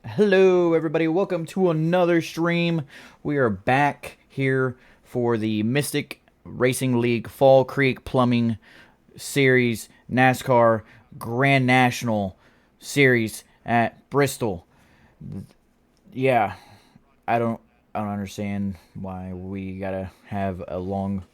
Hello, everybody. Welcome to another stream. We are back here for the Mystic Racing League Fall Creek Plumbing Series NASCAR Grand National Series at Bristol. Yeah, I don't I don't understand why we gotta have a long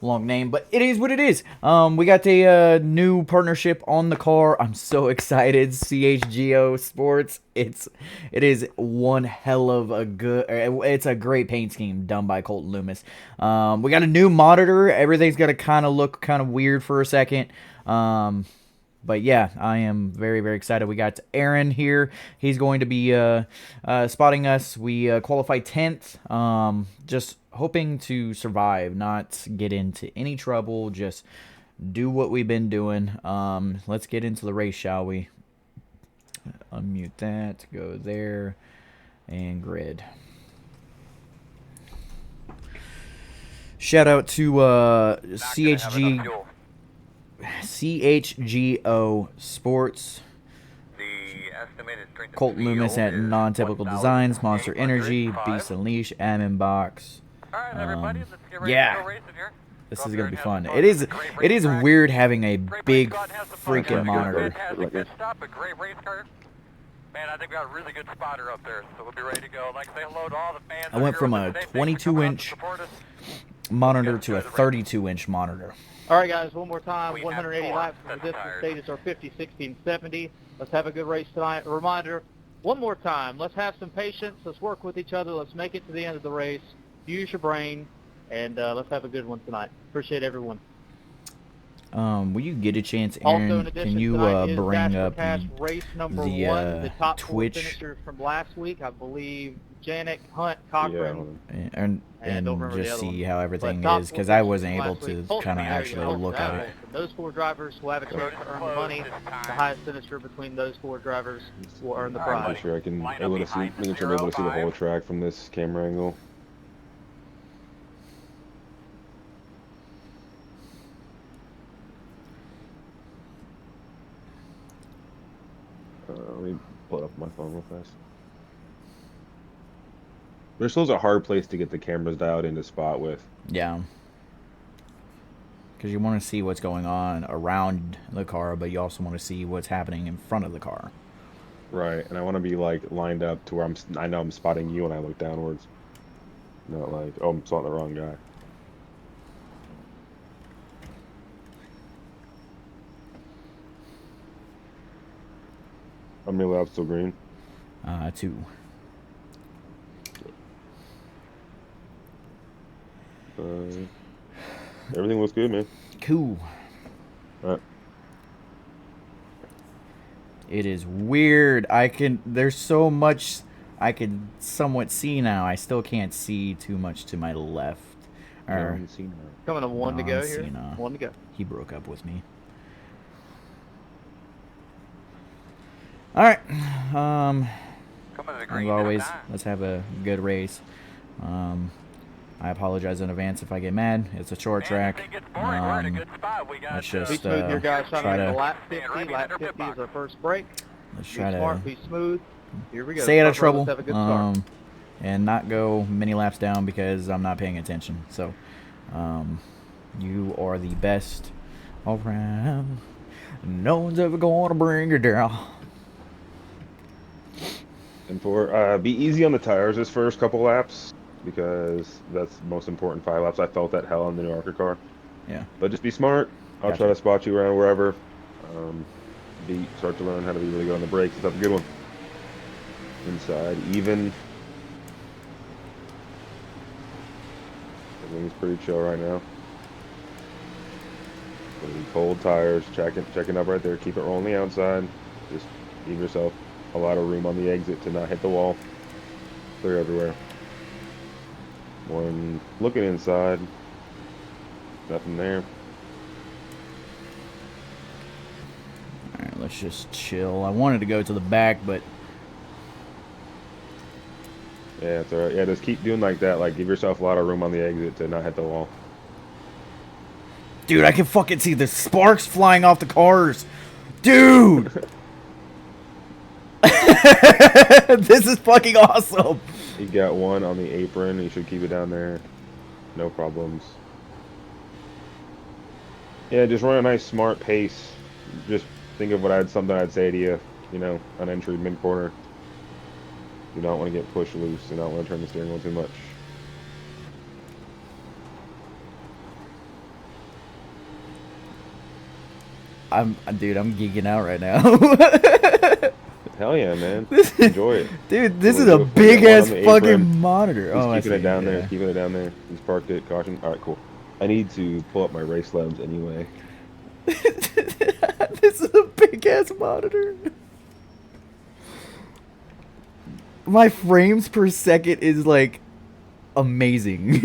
name, but it is what it is. We got a new partnership on the car. I'm so excited. CHGO Sports. It is one hell of a good. It's a great paint scheme done by Colton Loomis. We got a new monitor. Everything's got to kind of look kind of weird for a second. But yeah, I am very, very excited. We got Aaron here. He's going to be spotting us. We qualified 10th. Just hoping to survive, not get into any trouble. Just do what we've been doing. Let's get into the race, shall we? Unmute that. Go there. And grid. Shout out to CHGO Sports, Colt Loomis at Non-Typical Designs, Monster Energy, Beast Unleash, Admin Box. Yeah, this is gonna be fun. It is weird having a big freaking monitor. Man, I think we got a really good spotter up there, so we'll be ready to go. Like, say hello to all the fans. I went from a 22-inch monitor to a 32-inch monitor. All right, guys, one more time. 180 laps for the distance stages are 50, 60, and 70. Let's have a good race tonight. A reminder, one more time, let's have some patience. Let's work with each other. Let's make it to the end of the race. Use your brain, and let's have a good one tonight. Appreciate everyone. Will you get a chance, Aaron? Also, in addition, can you bring up race number the one, the top Twitch finishers from last week? I believe Janik, Hunt, Cochran, and just see how everything is, because I wasn't able to kind of actually look at it. Those four drivers will have a chance to earn the money. The highest finisher between those four drivers will earn the prize. I'm sure I can making sure I'm able to see the whole track from this camera angle. Let me pull it up on my phone real fast. Bristol's a hard place to get the cameras dialed into spot with. Yeah. Because you want to see what's going on around the car, but you also want to see what's happening in front of the car. Right, and I want to be like lined up to where I know I'm spotting you when I look downwards. Not like, oh, I'm spotting the wrong guy. How many laps till green? 2. Everything looks good, man. Cool. Alright. It is weird. There's so much I can somewhat see now. I still can't see too much to my left. Coming to one to go here. One to go. He broke up with me. All right. As always, let's have a good race. I apologize in advance if I get mad. It's a short track. Let's just try to. Lap 50. Lap 50 is our first break. Let's try be smart, be smooth. Here we go. Stay out of trouble. And not go many laps down because I'm not paying attention. So, you are the best around. No one's ever gonna bring you down. And be easy on the tires this first couple laps, because that's the most important 5 laps. I felt that hell on the new Arca car. Yeah. But just be smart. I'll try to spot you around wherever. Start to learn how to be really good on the brakes. That's a good one. Inside, even. Everything's pretty chill right now. Cold tires, checking up right there. Keep it rolling the outside. Just give yourself a lot of room on the exit to not hit the wall. Clear everywhere. One looking inside. Nothing there. Alright, let's just chill. I wanted to go to the back, but yeah, it's alright. Yeah, just keep doing like that. Like, give yourself a lot of room on the exit to not hit the wall. Dude, I can fucking see the sparks flying off the cars. Dude! This is fucking awesome. You got one on the apron. You should keep it down there. No problems. Yeah, just run a nice, smart pace. Just think of something I'd say to you. You know, on entry, mid corner. You don't want to get pushed loose. You don't want to turn the steering wheel too much. Dude, I'm geeking out right now. Hell yeah, man. Enjoy it. Dude, this is a big ass fucking monitor. He's keeping it down there. Keeping it down there. He's parked it. Caution. All right, cool. I need to pull up my race lens anyway. This is a big ass monitor. My frames per second is like amazing.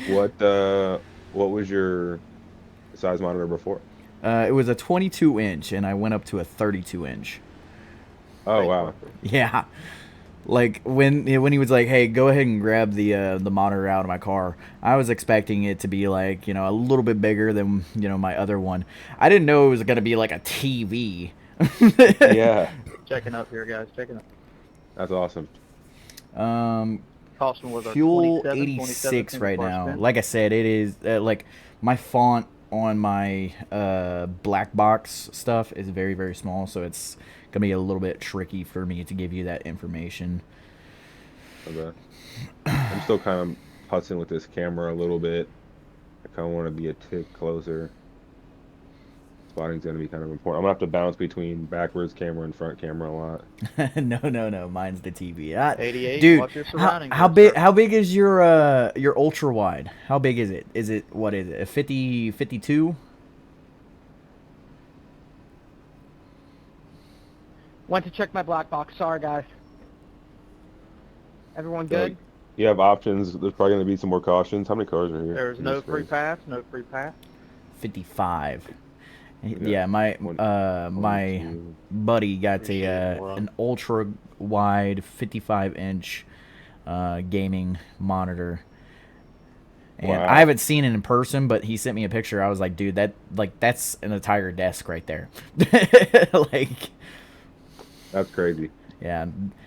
What was your size monitor before? It was a 22-inch, and I went up to a 32-inch. Oh wow. Yeah, like when he was like, "Hey, go ahead and grab the monitor out of my car," I was expecting it to be like, you know, a little bit bigger than, you know, my other one. I didn't know it was gonna be like a TV. Yeah. Checking up here, guys. Checking up. That's awesome. Caution was our Fuel 27, 86 right now. spin. Like I said, it is like my font on my black box stuff is very, very small, so it's gonna be a little bit tricky for me to give you that information. Okay. I'm still kind of putzing with this camera a little bit. I kind of want to be a tick closer. Spotting's going to be kind of important. I'm going to have to bounce between backwards camera and front camera a lot. No. Mine's the TV. 88. Dude, Watch your surroundings. how big? How big is your ultra wide? How big is it? Is it, what is it? A 50, 52? Went to check my black box. Sorry, guys. Everyone good? You have options. There's probably going to be some more cautions. How many cars are here? There's no free pass. No free pass. 55. Yeah. Yeah, my my two. buddy got Appreciate it, Laura. an ultra wide 55-inch gaming monitor. And Wow. I haven't seen it in person, but he sent me a picture. I was like, dude, that's an entire desk right there. Like, That's crazy. yeah,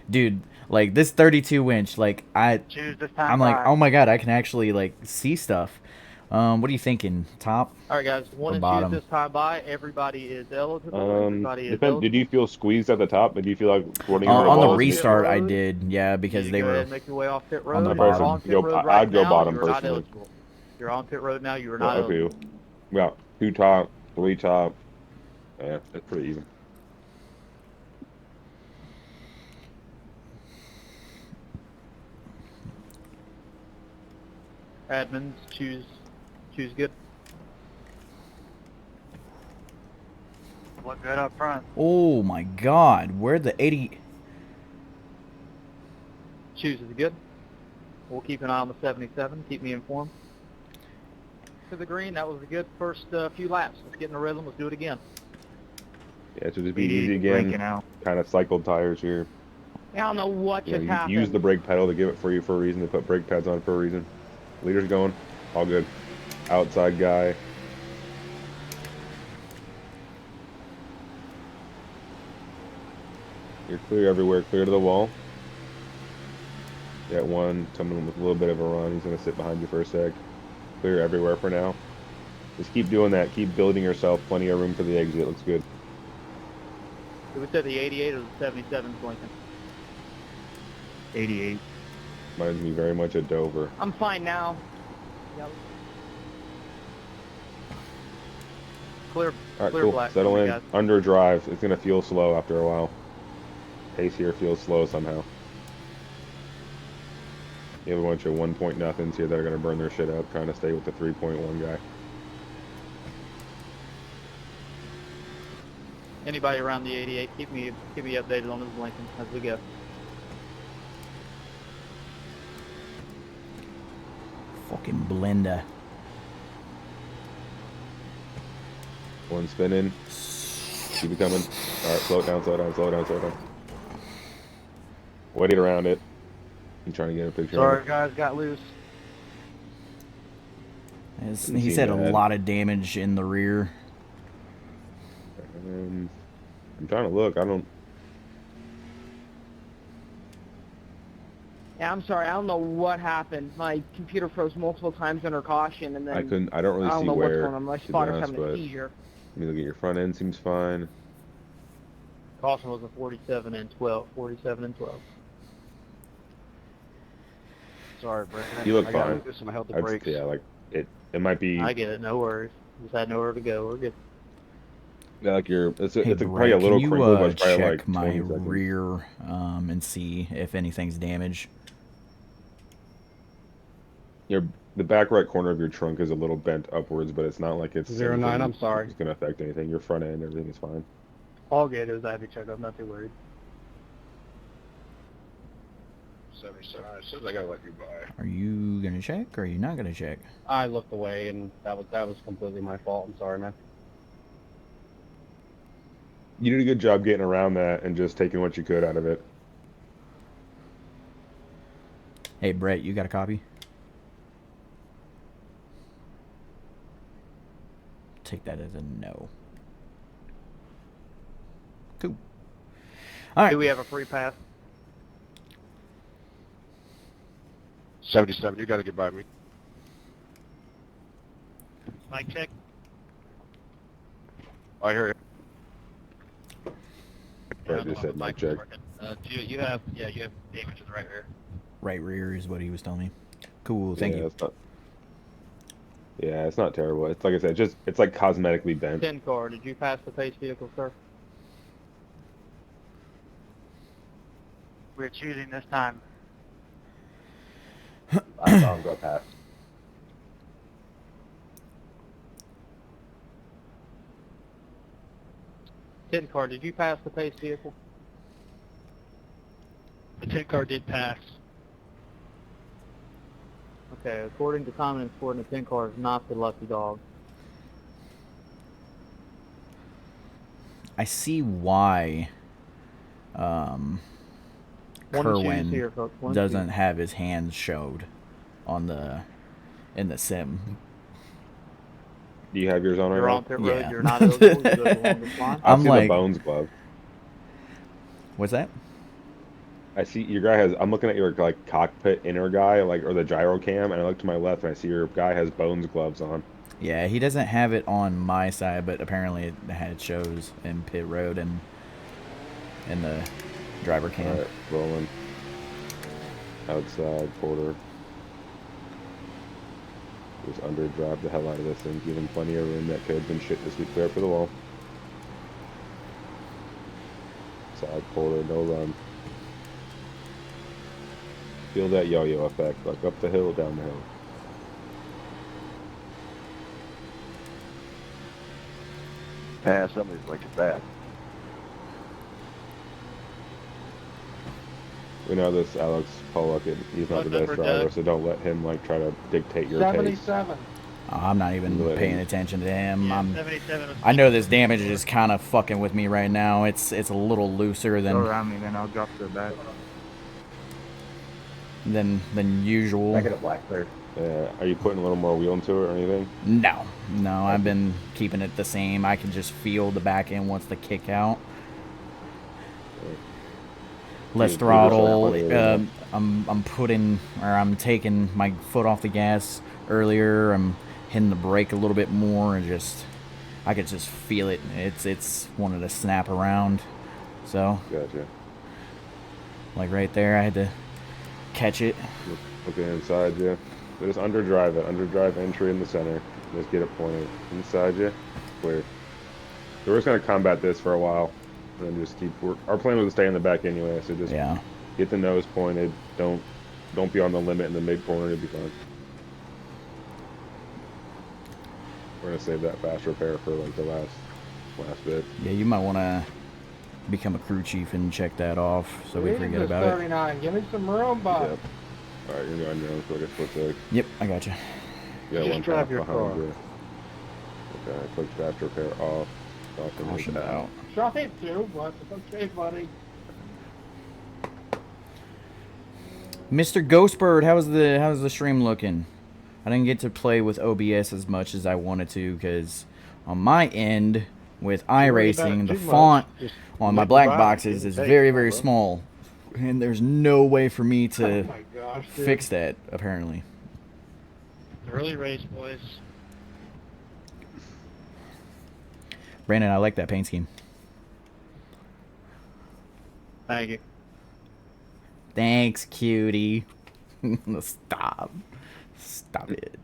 dude, like this 32-inch, like Choose this time. I'm like, oh my god, I can actually like see stuff. What are you thinking? Top? All right, guys. One and bottom? two this time by. Everybody is eligible. Everybody is eligible. Did you feel squeezed at the top? Did you feel like running over On the walls? restart, I road. did, yeah, because You they go were ahead and make your way off pit road. the You're bottom. on pit Go- road right I'd go now. bottom You're not personally. eligible. You're on pit road now. You are Yeah, not eligible. okay. We got 2 top, 3 top. Yeah, that's pretty even. Admins, choose good. Look good up front. Oh my god, where the 80? Choose is good. We'll keep an eye on the 77. Keep me informed. To the green. That was a good first few laps. Let's get in the rhythm. Let's do it again. Yeah, so just be easy again. Out. Kind of cycled tires here. I don't know what You know, just you happened. use the brake pedal to give it for you for a reason. They put brake pads on for a reason. Leader's going. All good. Outside guy. You're clear everywhere. Clear to the wall. Got one coming with a little bit of a run. He's going to sit behind you for a sec. Clear everywhere for now. Just keep doing that. Keep building yourself. Plenty of room for the exit. Looks good. Did we say the 88 or the 77 blinking? 88. Reminds me very much of Dover. I'm fine now. Yep. Clear. All right, clear cool. black. Settle What we in. got? Under drive. It's going to feel slow after a while. Pace here feels slow somehow. You have a bunch of 1 nothings here that are going to burn their shit up, trying to stay with the 3.1 guy. Anybody around the 88, keep me updated on his blinking as we go. Fucking blender. One spinning. Keep it coming. All right, slow it down, slow it down, slow it down, slow it down. Waiting around it. I'm trying to get a picture Sorry, of it. guys, got loose. Didn't He seem said a bad. lot of damage in the rear. I'm trying to look. I don't. Yeah, I'm sorry. I don't know what happened. My computer froze multiple times under caution, and then I don't really I don't see know what's where, going on. My to be spotter's honest, having a but seizure. let me look at your front end. Seems fine. Caution was a 47 and 12. 47 and 12. Sorry, Brandon. You look I got fine. loose and I held the I'd, brakes. yeah, like it might be I get it. No worries. Just had nowhere to go. We're good. yeah, like it's Hey, probably a Brett, little can crinkled, but you it's probably check like my 20 seconds. rear and see if anything's damaged? The back right corner of your trunk is a little bent upwards, but it's not like it's 09, anything I'm sorry. It's gonna affect anything. Your front end, everything is fine. All good. It was I had to check. I'm not too worried. 77. As soon as I gotta let you by. Are you gonna check or are you not gonna check? I looked away, and that was completely my fault. I'm sorry, man. You did a good job getting around that and just taking what you could out of it. Hey, Brett, you got a copy? Take that as a no. Cool. All right. Do we have a free pass? 77. You gotta get by me. Mic check. I hear you. Brett just said mic check. You have damage in the right rear. Right rear is what he was telling me. Cool. Thank you. It's not terrible. It's like I said, it's like cosmetically bent. 10 car. Did you pass the pace vehicle, sir? We're choosing this time. I saw him go past. Tin car, did you pass the pace vehicle? The tin car did pass. Okay, according to common export, the tin car is not the lucky dog. I see why One choose Kerwin here, folks. One doesn't choose. have his hands showed on in the sim. Do you have yours on right You're now? on pit road, Yeah. you're not eligible, you go the longest line. I I'm see like- the bones glove. What's that? I see your guy has. I'm looking at your like cockpit inner guy, like or the gyro cam, and I look to my left and I see your guy has bones gloves on. Yeah, he doesn't have it on my side, but apparently it shows in pit road and in the driver cam. All right, rolling. Outside quarter. Just underdrive the hell out of this thing. Give him plenty of room. That could have been shit this week. Clear up for the wall. Side quarter, no run. Feel that yo-yo effect, like up the hill, down the hill. Yeah, somebody's like it bad. We know this Alex Pollock, he's not the best Number driver, Doug. so don't let him like try to dictate your pace. I'm not even Really? paying attention to him. Yeah, 77 is I know this damage is kind of fucking with me right now. It's a little looser Go than around me, then I'll drop to the back. than usual. I get a black clear. Are you putting a little more wheel into it or anything? No, I've been keeping it the same. I can just feel the back end wants to kick out. Less You- throttle. you just I'm taking my foot off the gas earlier. I'm hitting the brake a little bit more, and I could just feel it. It's wanted to snap around. So Gotcha. like right there, I had to catch it. Looking inside you. Just underdrive it. Underdrive entry in the center. Just get it pointed inside you. Clear. So we're just gonna combat this for a while, and then just keep. Our plan was to stay in the back anyway, so just Yeah. get the nose pointed. Don't be on the limit in the mid corner. You'll be fine. We're gonna save that fast repair for like the last bit. Yeah, you might want to become a crew chief and check that off so we forget about it. 39. Give me some room, Bob. Yep. All right, you're on your own for like a split sec. Yep, I got you. You got Just one drive tap your behind car. you. Okay, click fast repair off. Caution out. Try to, but it's okay, buddy. Mr. Ghostbird, how's the stream looking? I didn't get to play with OBS as much as I wanted to because on my end with iRacing, the font on my black boxes is very, very small. And there's no way for me Oh to my gosh, dude. fix that, apparently. Early race, boys. Brandon, I like that paint scheme. Thank you. Thanks, cutie. Stop. Stop it.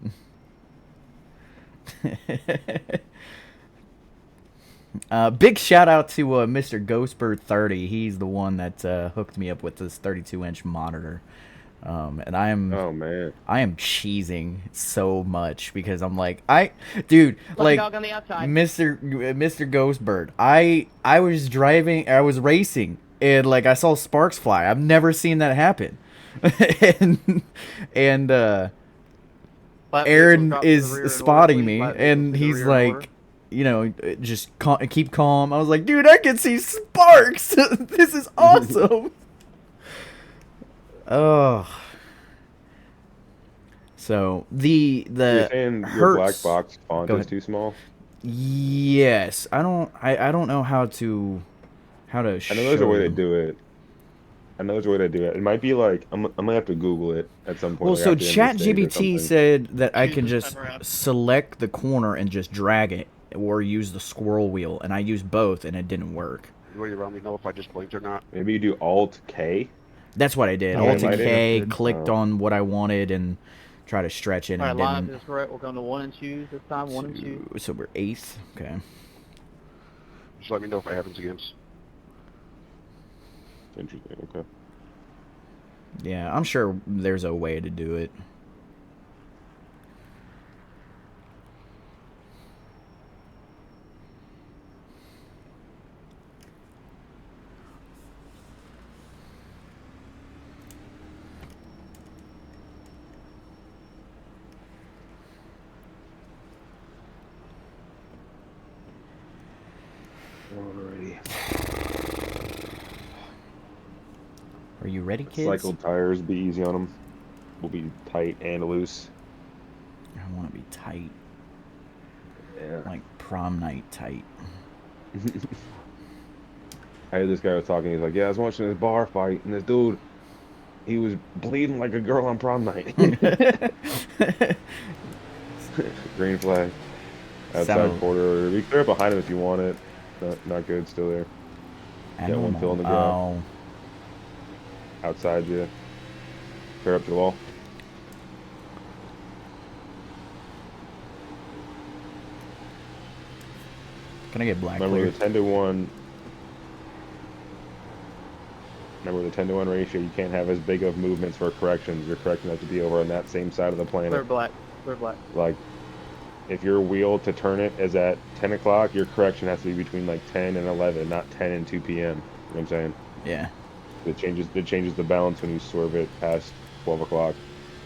Big shout out to Mr. Ghostbird 30. He's the one that hooked me up with this 32-inch monitor. And Oh man. I am cheesing so much because I'm like, Lucky like dog on the outside. Mr. Ghostbird. I was driving, I was racing, and like I saw sparks fly. I've never seen that happen. and Flat Aaron vehicles drop to the is rear in order, spotting please. me, Flat vehicles and to the he's rear in order. like, you know, just keep calm. I was like, dude, I can see sparks. This is awesome. Oh. So the You're saying your black Hertz. box font Go is ahead. too small? Yes, I don't know how to I know show there's a way to you. do it. I know there's a way to do it. It might be like I'm gonna have to Google it at some point. Well, like so after the end of the stage or ChatGPT something. said that I Choose can this just time around. select the corner and just drag it, or use the scroll wheel, and I used both, and it didn't work. Will you let me know if I just blinked or not? Maybe you do Alt K. That's what I did. Yeah, Alt you K, did. clicked Oh. on what I wanted, and try to stretch it, All right, and line up didn't. is correct. We'll come to 1 and choose this time. 1 and choose. So we're eighth. Okay. Just let me know if it happens again. Interesting. Okay. Yeah, I'm sure there's a way to do it. Alrighty. Are you ready, kids? Cycled tires, be easy on them. Will be tight and loose. I want to be tight, Yeah. like prom night tight. I heard this guy was talking. He's like, "Yeah, I was watching this bar fight, and this dude, he was bleeding like a girl on prom night." Green flag. Outside Sound- quarter. We can clear up behind him if you want it. Not good. Still there. Got one fill in the gap. Oh, Outside you. Clear up to the wall. can I get black Remember clear? the 10-to-1. Remember the 10-to-1 ratio. You can't have as big of movements for corrections. Your correction has to be over on that same side of the planet. Clear black. Clear black. Like, if your wheel to turn it is at 10 o'clock, your correction has to be between like 10 and 11, not 10 and 2 p.m. You know what I'm saying? Yeah. It changes the balance when you swerve it past 12 o'clock.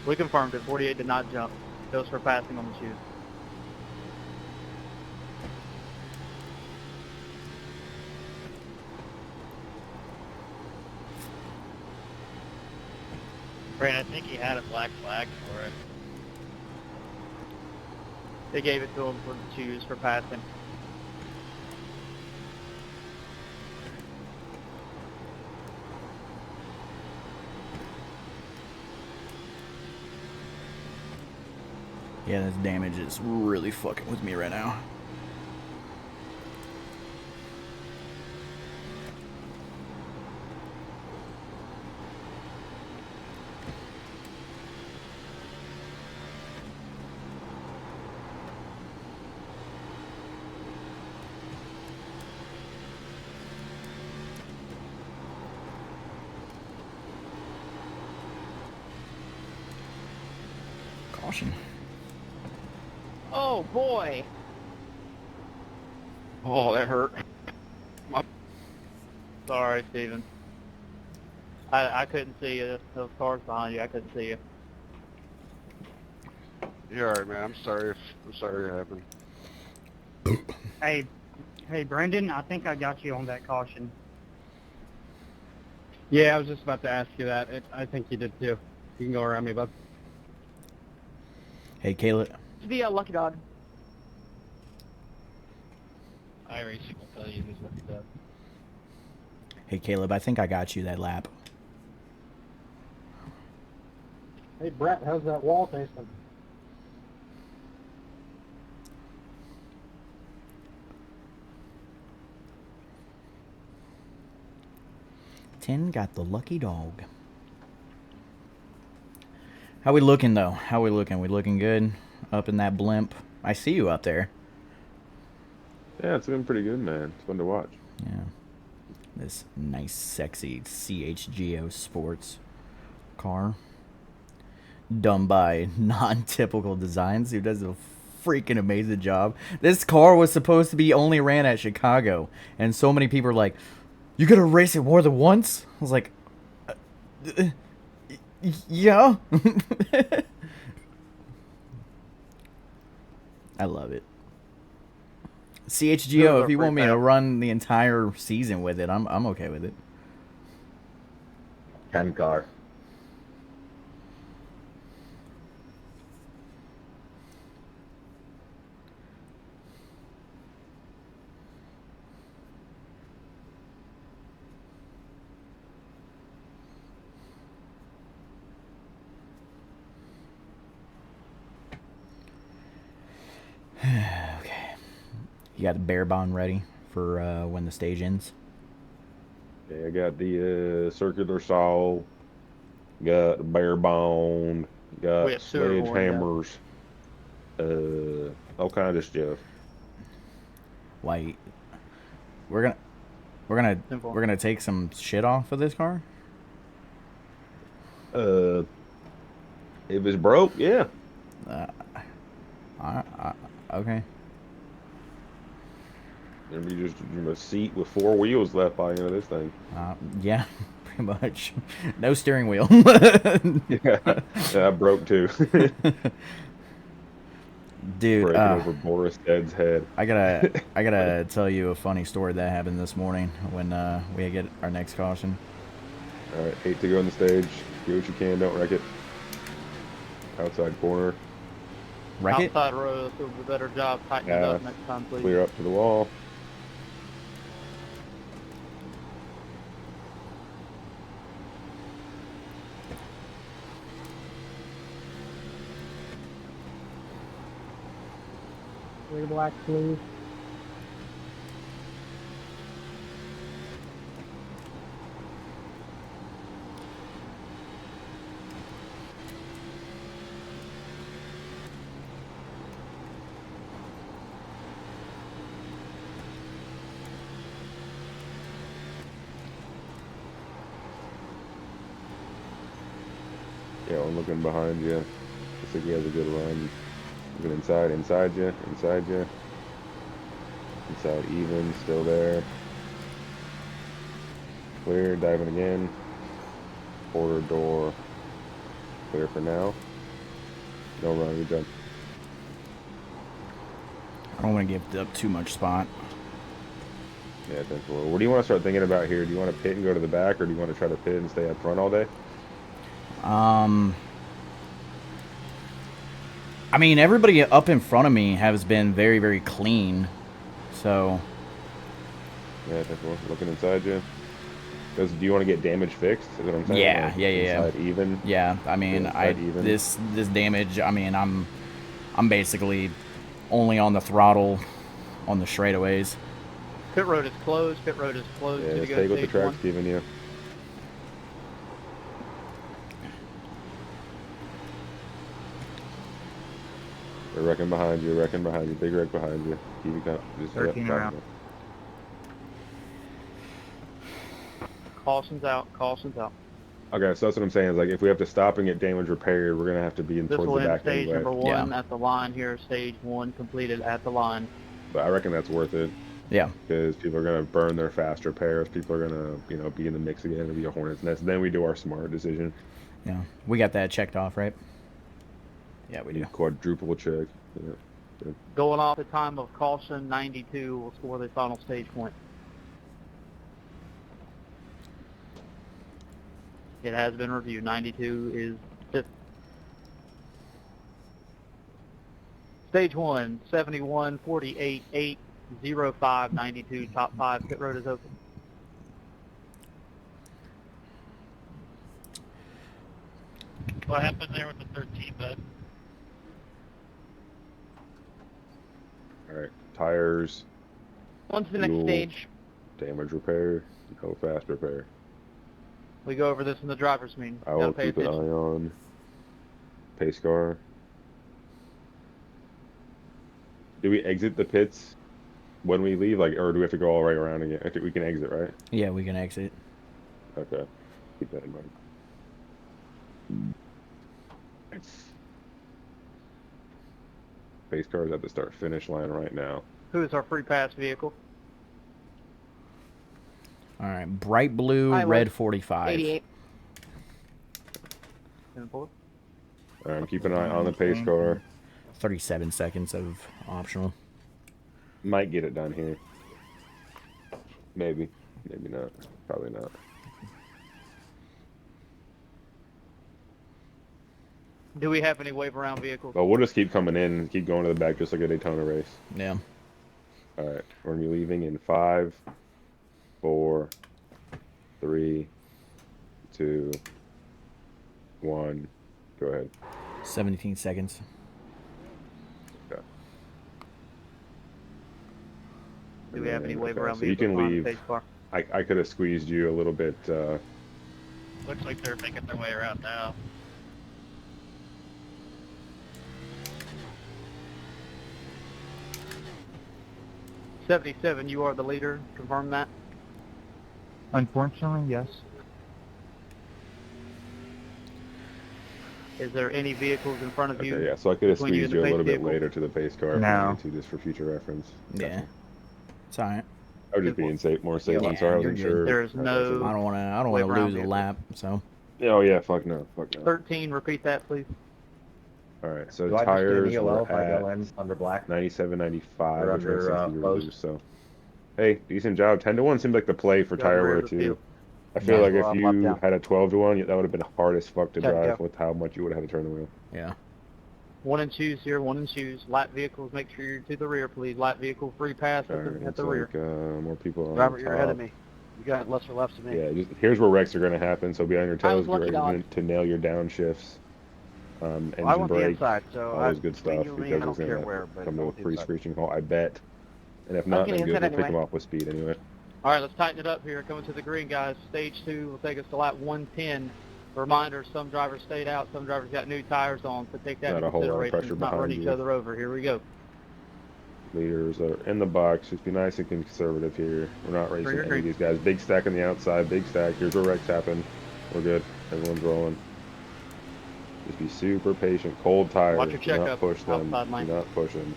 We confirmed it. 48 did not jump. Goes for passing on the choose. Brandon, I think he had a black flag for it. They gave it to him for the choose for passing. Yeah, this damage is really fucking with me right now. Caution. Oh boy. Oh, that hurt. Sorry, Steven. I couldn't see you. Those cars behind you, I couldn't see you. You're alright, man. I'm sorry it happened. Hey, Brendan, I think I got you on that caution. Yeah, I was just about to ask you that. I think you did too. You can go around me, bud. Hey, Kayla. The lucky dog. iRacing will tell you who's what he does. Hey, Caleb. I think I got you that lap. Hey, Brett, how's that wall tasting? Tin got the lucky dog. How we looking though? How we looking? We looking good? Up in that blimp. I see you up there. Yeah, it's been pretty good, man. It's fun to watch. Yeah. This nice, sexy CHGO Sports car. Done by non-typical designs, who does a freaking amazing job. This car was supposed to be only ran at Chicago, and so many people are like, "You gotta race it more than once?" I was like, "Yeah." I love it. CHGO, if you want me to run the entire season with it, I'm okay with it. 10 car. Okay. You got the bear bond ready for when the stage ends? Yeah, I got the circular saw, got the bare bone, got sledgehammers, all kind of stuff. Like, we're gonna take some shit off of this car. If it's broke, yeah. Okay. It'll be just a seat with 4 wheels left by the end of this thing. Yeah, pretty much. No steering wheel. Yeah, I broke too. Dude, breaking over Boris Dead's head. I gotta tell you a funny story that happened this morning when we get our next caution. All right, 8 to go on the stage. Do what you can, don't wreck it. Outside corner. Wreck it? Outside row, do a better job tightening it up next time, please. Clear up to the wall. Clear black, please. Yeah, I'm looking behind you. Looks like he has a good run. Looking inside you, inside you. Inside even, still there. Clear, diving again. Quarter door. Clear for now. No run, good job. I don't want to give up too much spot. Yeah, that's cool. What do you want to start thinking about here? Do you want to pit and go to the back, or do you want to try to pit and stay up front all day? I mean, everybody up in front of me has been very, very clean, so. Yeah, that's cool. Looking inside you. Do you want to get damage fixed? Is what I'm saying? Yeah, like yeah. Inside even. Yeah, I mean, even. this damage. I mean, I'm basically only on the throttle, on the straightaways. Pit road is closed. Pit road is closed. Yeah, just take what the track's giving you. They're wrecking behind you, big wreck behind you. Keep it coming. Just 13 around. Caution's out. Caution's out. Okay, so that's what I'm saying. Is like if we have to stop and get damage repaired, we're gonna have to be in This towards will the end back stage anyway. number 1 at the line here. Stage 1 completed at the line. But I reckon that's worth it. Yeah. Because people are gonna burn their fast repairs. People are gonna, be in the mix again. It'll be a hornet's nest. Then we do our smart decision. Yeah. We got that checked off, right? Yeah, we do. Quadruple check. Yeah. Going off the time of caution, 92 will score the final stage point. It has been reviewed. 92 is fifth. Stage 1, 71, 48, 8, 05, 92, top 5. Pit road is open. What happened there with the 13, bud? All right, tires, On to the next Fuel. stage. damage repair, no fast repair. We go over this in the driver's meeting. I will keep an eye on pace car. Do we exit the pits when we leave, like, or do we have to go all right around again? I think we can exit, right? Yeah, we can exit. Okay, keep that in mind. Pace car is at the start finish line right now. Who is our free pass vehicle? All right, bright blue, I red was 45. 88. All right, I'm keeping an eye on the pace car. 37 seconds of optional. Might get it done here. Maybe, maybe not. Probably not. Do we have any wave around vehicles? But we'll just keep coming in, keep going to the back, just like a Daytona race. Yeah. All right, we're gonna be leaving in 5, 4, 3, 2, 1. Go ahead. 17 seconds. Okay. Do we have any wave Okay, around so you vehicles can on the leave. pace car? I could have squeezed you a little bit. Looks like they're making their way around now. "77, you are the leader. Confirm that." Unfortunately, yes. Is there any vehicles in front of you? Okay, yeah. So I could have between you squeezed and you the a little pace bit vehicle? later to the pace car if No. you needed to, just for future reference. Yeah. It's all right. I was just being safe, more safe. Yeah, I'm sorry, I you're wasn't good. sure. There's no- I don't want to Wave around lose a vehicle. lap, so. Oh yeah, fuck no, fuck no. 13, repeat that, please. All right, so Do I just get an tires EOL were if I go at in under black? 97, 95, Or which makes under, sense you closed? lose. So, hey, decent job. 10-1 seems like the play for Go to the tire rear wear of the too. field. I feel Yeah, like well, if I'm left you down. had a 12-1, that would have been hard as fuck to 10 to drive go. with how much you would have had to turn the wheel. Yeah. One and choose here, one and choose. Light vehicles, make sure you're to the rear, please. Light vehicle, free pass All at right, the looks rear. like more people on Robert, the you're ahead top. of me. You got lesser lefts than me. Yeah, just, here's where wrecks are going to happen, so be on your I was toes, get lucky ready dog. to nail your downshifts, engine Well, I want the brake, inside, so all those good between stuff, you and me, because I don't it's care going where, to but come I to a want the free inside. screeching halt, I bet. And if I'm not, getting then good, inside we'll pick anyway. them off with speed anyway. All right, let's tighten it up here. Coming to the green, guys. Stage 2 will take us to lap 110. Reminder, some drivers stayed out, some drivers got new tires on, so take that Not into a whole lot of consideration. pressure Let's not run behind each you. other over. Here we go. Leaders are in the box. Just be nice and conservative here. We're not racing Rear any green. of these guys. Big stack on the outside. Big stack. Here's where wrecks happen. We're good. Everyone's rolling. Just be super patient. Cold tires. Watch your Do not checkup. push them. Outside lane. Do not push them.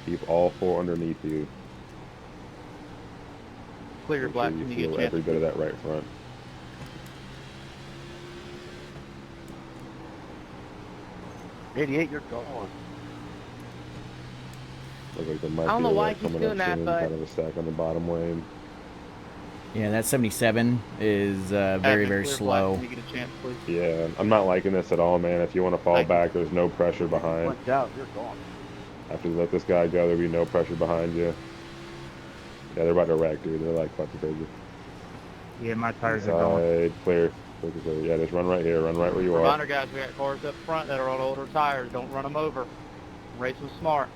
Keep all 4 underneath you. Clear your Make black sure when you you get feel a chance. every bit of that right front. You're going. Look like there might I don't be know a why wreck he keeps coming up doing that, soon. but- Kind of a stack on the bottom lane. Yeah, that 77 is very, Admin, very clear black slow. when you get a chance, please. Yeah, I'm not liking this at all, man. If you want to fall Thank you. back, there's no pressure behind. Went down, you're gone. After you let this guy go, there'll be no pressure behind you. Yeah, they're about to wreck, dude. They're like fucking crazy. Yeah, my tires are going. Side, clear. Clear, clear. Yeah, just run right here. Run right where you are. Reminder, guys, we got cars up front that are on older tires. Don't run them over. Race them smart.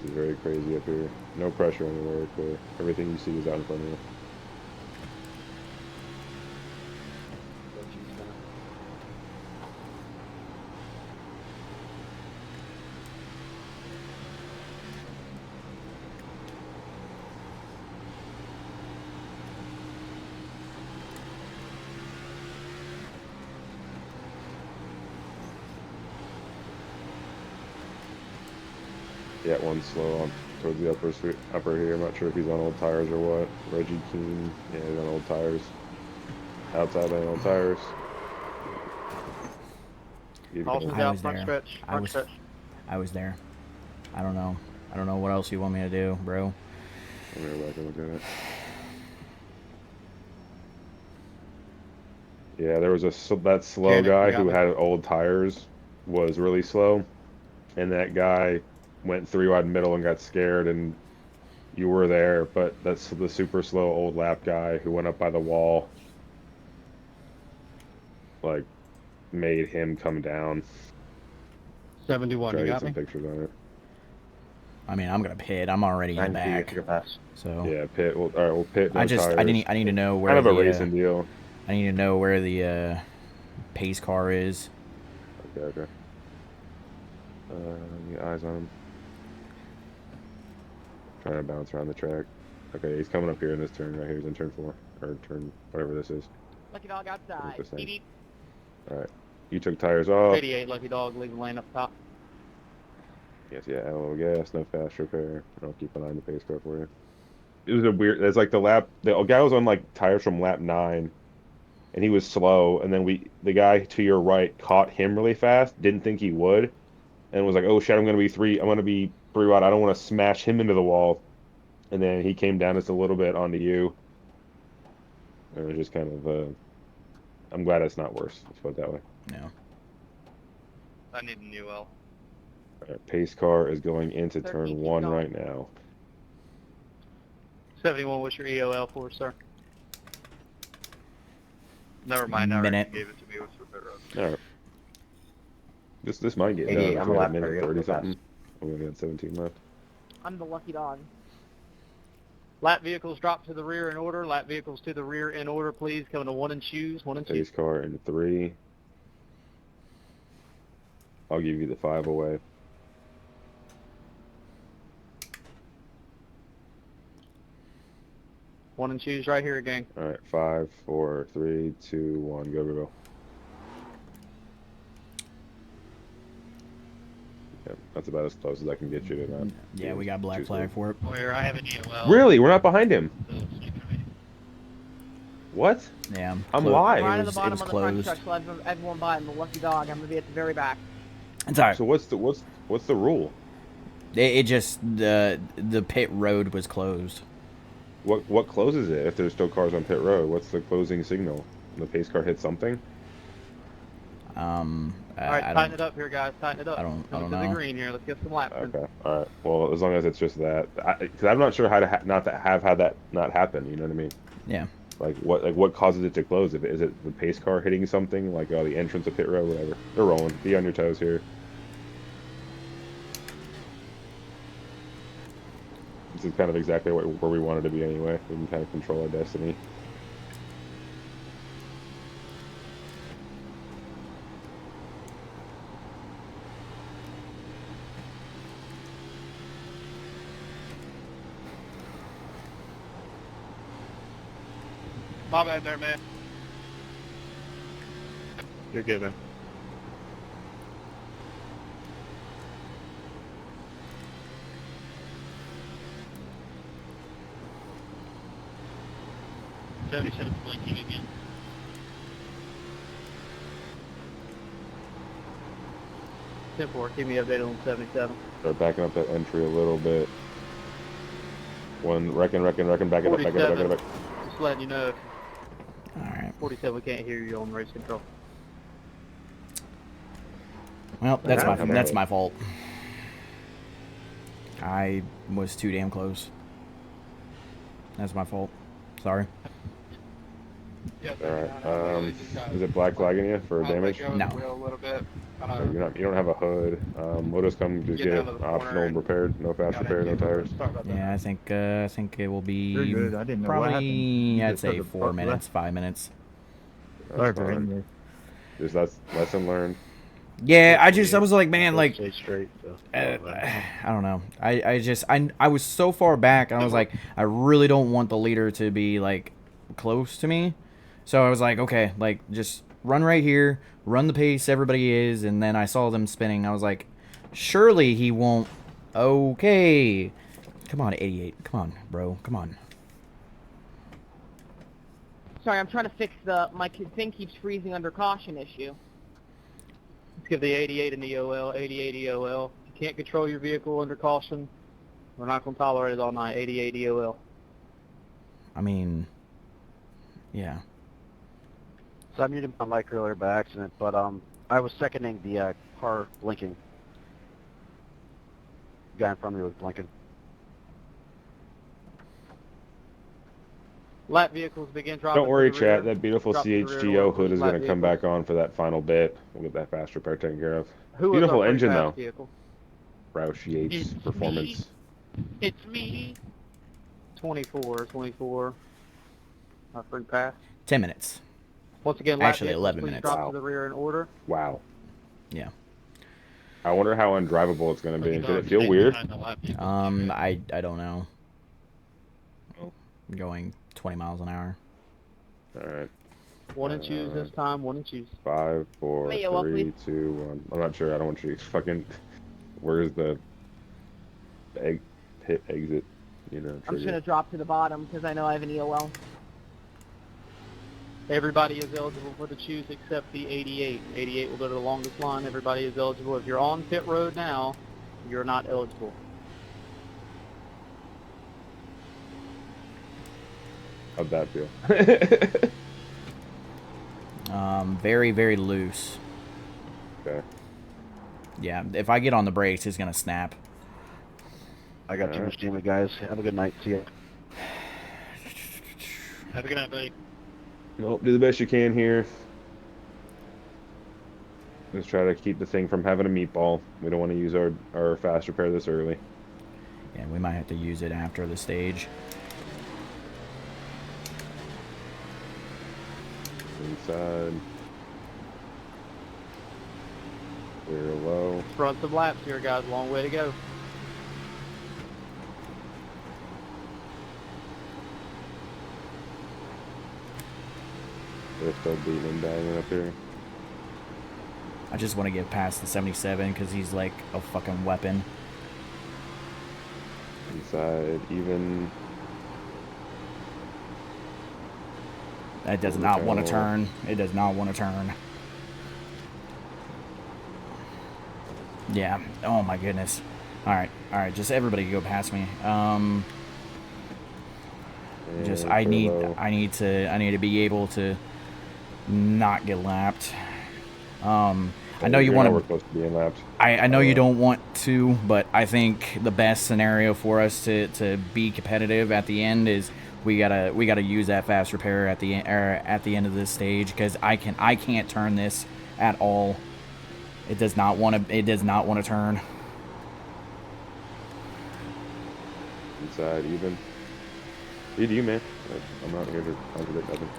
This is very crazy up here. No pressure anywhere. Clear. Everything you see is out in front of you. Yeah, one's slow on towards the upper here. I'm not sure if he's on old tires or what. Reggie Keene, yeah, he's on old tires. Outside lane old tires. Keep Caution's going. I out, was front there. stretch. I Front was- stretch. I was there. I don't know. I don't know what else you want me to do, bro. I'm gonna go back and look at it. Yeah, there was that slow Janet, guy you got who me? had old tires was really slow, and that guy went 3 wide middle and got scared and You were there, but that's the super slow old lap guy who went up by the wall. Like, made him come down. 71, Try you to get got some me? pictures on it. I mean, I'm gonna pit. I'm already in the 90, back. take a pass. So Yeah, pit. Well, all right, we'll pit. No I tires. need to know Kind where of a the racing deal. I need to know where the pace car is. Okay. Get eyes on him. Trying to bounce around the track. Okay, he's coming up here in this turn right here. He's in turn 4 or turn whatever this is. Lucky dog outside. This thing. Beep, beep. All right, you took tires off. 88 Lucky Dog, leaving lane up top. Yes, yeah, add a little gas, no fast repair. I'll keep an eye on the pace car for you. It was a weird. It's like the guy was on like tires from lap 9, and he was slow. And then the guy to your right caught him really fast. Didn't think he would, and was like, "Oh shit, I'm gonna be 3. I'm gonna be 3 wide. I don't want to smash him into the wall." And then he came down just a little bit onto you. And it was just kind of. I'm glad it's not worse. Let's put it that way. No. I need a new L. All right, pace car is going into 13, turn keep 1 going. right now. 71, what's your EOL for, sir? Never mind, I Minute. already gave it to me. What's the pit road? All right. This might get done. 88, If I'm we a got lap a minute 30, 30 go fast. something. We only got 17 left. I'm the lucky dog. Lap vehicles drop to the rear in order. Lap vehicles to the rear in order, please. Coming to 1 and choose. 1 and choose. Pace car in 3. I'll give you the 5 away. One and choose right here, gang. All right, 5, 4, 3, 2, 1, go. Yep, that's about as close as I can get you to that. Yeah, we got black flag for it. Where I have an EOL. Really? We're not behind him? What? Yeah, I'm clo- live. Right It at the was bottom of the front closed. truck, so everyone by. I'm the lucky dog. I'm gonna be at the very back. It's alright. So what's the rule? It just the pit road was closed. What closes it if there's still cars on pit road? What's the closing signal? The pace car hits something? All right, I tighten don't. it up here, guys. Tighten it up. I don't Coming to know. the green here. Let's get some laps in. Okay, all right. Well, as long as it's just that, because I'm not sure how to not to have had that not happen. You know what I mean? Yeah. Like what causes it to close? Is it the pace car hitting something like the entrance of pit road, whatever? They're rolling. Be on your toes here. This is kind of exactly where we wanted to be anyway. We can kind of control our destiny. My bad there, man. You're good, man. $77 blinking again. Keep me updated on 77. Start backing up that entry a little bit. One, reckon, back it up. Just letting you know. All right. 47, we can't hear you on race control. Well, that's Yeah, that's my fault. I was too damn close. That's my fault. Sorry. All right. Is it black flagging you for damage? No. A little bit. So you don't have a hood. We'll just come just get it optional and repaired. No fast repair, no tires. Yeah, I think it will be You're good. I didn't know what happened. probably You I'd just say took a 4 buck minutes, 5 minutes. That's Okay. fine. Just that's lesson learned. Yeah, I was like, man, like Stay straight. So. I don't know. I was so far back, and I was like, I really don't want the leader to be like close to me. So I was like, okay, like just run right here, run the pace everybody is, and then I saw them spinning. I was like, surely he won't. Okay, come on, 88. Come on, bro. Come on. Sorry, I'm trying to fix my thing keeps freezing under caution issue. Let's give the 88 an EOL, 88 EOL. If you can't control your vehicle under caution, we're not going to tolerate it all night. 88 EOL. I mean, yeah. So I muted my mic earlier by accident, but I was seconding the car blinking. The guy in front of me was blinking. Lap vehicles begin dropping. Don't worry, to the rear. chat. That beautiful Drop to the rear to CHGO work with hood is lap going to come vehicles. back on for that final bit. We'll get that fast repair taken care of. Who is Beautiful our free engine, pass though. vehicle? Roush Yates It's performance. It's me. 24. Our free pass. 10 minutes. Once again, lap Actually, vehicles, 11 please minutes. drop Wow. to the rear in order. Wow. Yeah. I wonder how undrivable it's going to be. Looking Should it forward to feel staying weird? behind the lap vehicle. I don't know. Oh. Going 20 miles an hour. All right. 1 and choose this time. 1 and choose. 5, 4, May you walk, 3, please? 2, 1. I'm not sure. I don't want you to fucking. Where's the pit exit? You know. I'm just trigger. gonna drop to the bottom because I know I have an EOL. Everybody is eligible for the choose except the 88. 88 will go to the longest line. Everybody is eligible. If you're on pit road now, you're not eligible. How'd that feel? Very, very loose. Okay. Yeah, if I get on the brakes, it's going to snap. I got too much damage, guys. Have a good night. See ya. Have a good night, buddy. Nope. Do the best you can here. Let's try to keep the thing from having a meatball. We don't want to use our fast repair this early. Yeah, we might have to use it after the stage. Inside. Clear low. Run some laps here, guys. Long way to go. They're still beating and banging up here. I just want to get past the 77 because he's like a fucking weapon. Inside, even. That does not want to turn. It does not want to turn. Yeah. Oh my goodness. All right. Just everybody go past me. Just I need to be able to not get lapped. I know you want to. We're close to being lapped. I know you don't want to, but I think the best scenario for us to be competitive at the end is we gotta use that fast repair at the end of this stage because I can't turn this at all. It does not want to turn. Inside, even. You do, man. I'm not here to contradict nothing.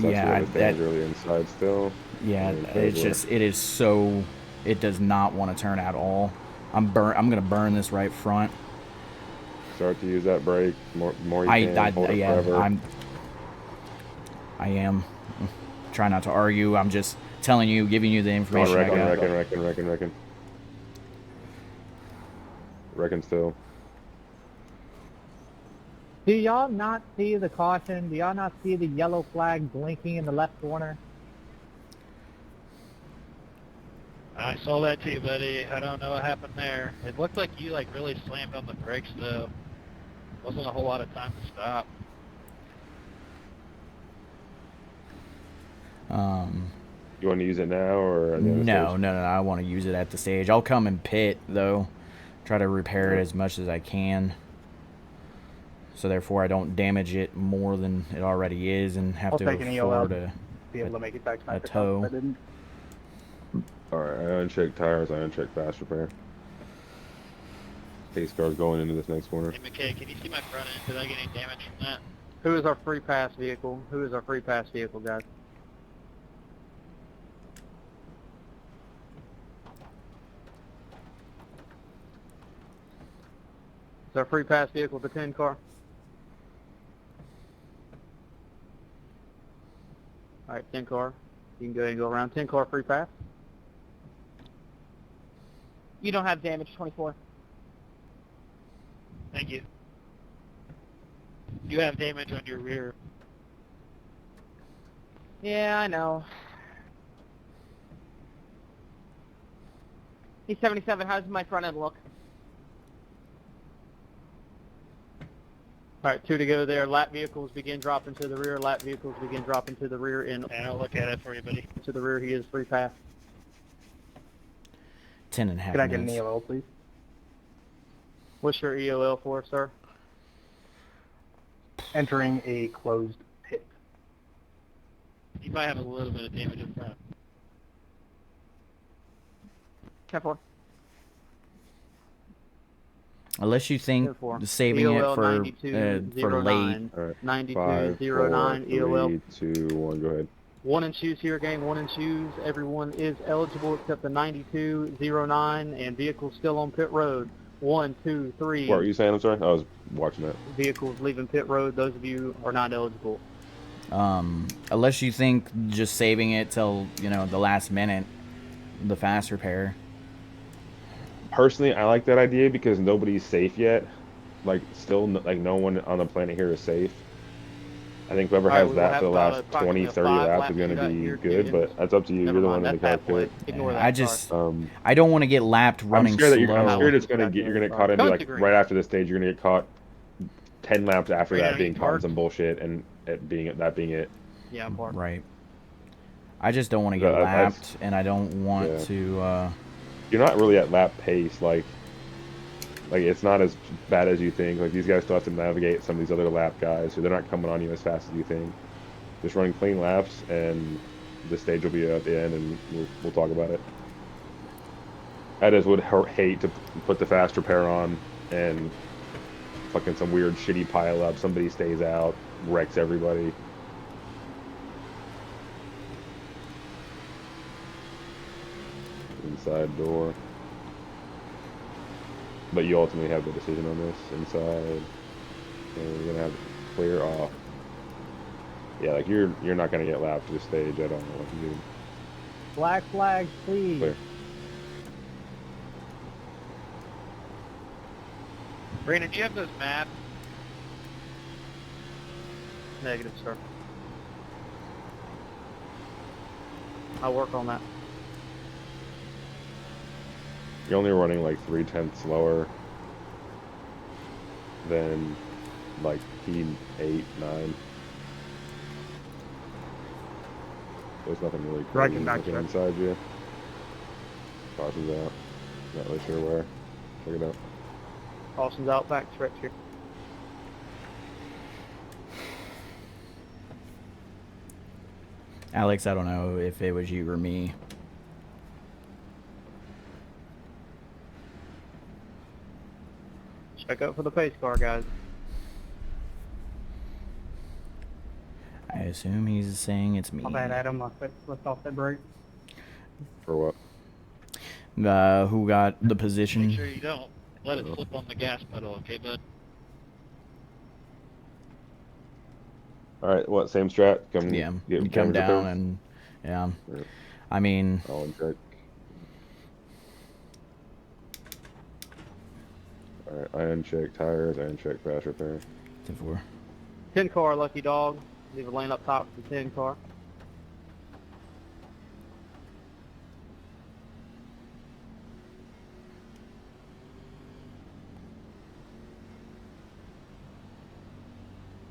Yeah, that really inside still. Yeah, it's just it does not want to turn at all. I'm gonna burn this right front. Start to use that brake more you can. Hold it forever. I am. Try not to argue. I'm just telling you, giving you the information I got. Reckon still. Do y'all not see the caution? Do y'all not see the yellow flag blinking in the left corner? I saw that too, buddy. I don't know what happened there. It looked like you really slammed on the brakes though. Wasn't a whole lot of time to stop. You want to use it now or at the end of the stage? No. I want to use it at the stage. I'll come and pit though. Try to repair it as much as I can. So therefore, I don't damage it more than it already is, and have to afford be able to make it back a tow. All right, I unchecked tires. I unchecked fast repair. Pace car's going into this next corner. Hey McKay, can you see my front end? Did I get any damage from that? Who is our free pass vehicle? Who is our free pass vehicle, guys? Is our free pass vehicle the 10 car? All right, 10 car. You can go ahead and go around. 10 car free pass. You don't have damage, 24. Thank you. You have damage on your rear. Yeah, I know. He's 77. How does my front end look? All right, 2 to go there. Lap vehicles begin dropping to the rear. Lap vehicles begin dropping to the rear. And I'll look at it for you, buddy. to the rear, he is free pass. 10 and a half Can I get an minutes. EOL, please? What's your EOL for, sir? entering a closed pit. You might have a little bit of damage in front. 10-4. Unless you think 10-4. saving it EOL for 9209. late. All right. 9209 EOL. 3, 2, 1. Go ahead. 1 and choose here, gang. 1 and choose. Everyone is eligible except the 9209 and vehicles still on pit road. 1, 2, 3. What were you saying? I'm sorry. I was watching that. Vehicles leaving pit road. Those of you are not eligible. Unless you think just saving it till, you know, the last minute, the fast repair. Personally, I like that idea because nobody's safe yet. Like, still, like, no one on the planet here is safe. I think whoever All right, has we will that have for the about last approximately 20, a 30 5 laps lap is going to shootout be here, good, Junians. but that's up to you. Never You're the mind, one in the that's halfway. cockpit. Ignore that. I just, sorry. I don't want to get lapped running I'm scared that slow. I'm scared it's going to get, you're going to get caught in, Don't like, agree. right after this stage, you're going to get caught 10 laps after Right that now, being you caught in parked? some bullshit and it being that being it. Yeah, I'm parked. Right. I just don't want to get lapped, and I don't want to. You're not really at lap pace, like it's not as bad as you think. Like, these guys still have to navigate some of these other lap guys, so they're not coming on you as fast as you think. Just running clean laps, and the stage will be at the end, and we'll talk about it. I just would hate to put the fast repair on and fucking some weird shitty pile up. Somebody stays out, wrecks everybody. Inside door. But you ultimately have the decision on this. Inside. And we're gonna have to clear off. Yeah, like you're not gonna get lapped to this stage. I don't know what you do. Black flag, please. Clear. Brandon, do you have those maps? Negative, sir. I'll work on that. You're only running like 3/10 slower than like P8, 9. There's nothing really Right, crazy back looking check. inside you. Caution's out. Not really sure where. Check it out. Austin's out, back stretch here. Alex, I don't know if it was you or me. Check out for the pace car, guys. I assume he's saying it's me. My bad, Adam. I flipped off that brake. For what? Who got the position? Make sure you don't let it slip on the gas pedal, okay, bud? Alright, what, same strat? Yeah, get you come damage down repairs? and yeah. Yeah. I mean, I'll check. Alright, I uncheck tires, I uncheck crash repair. 10-4. 10 car, lucky dog. Leave a lane up top for the 10 car.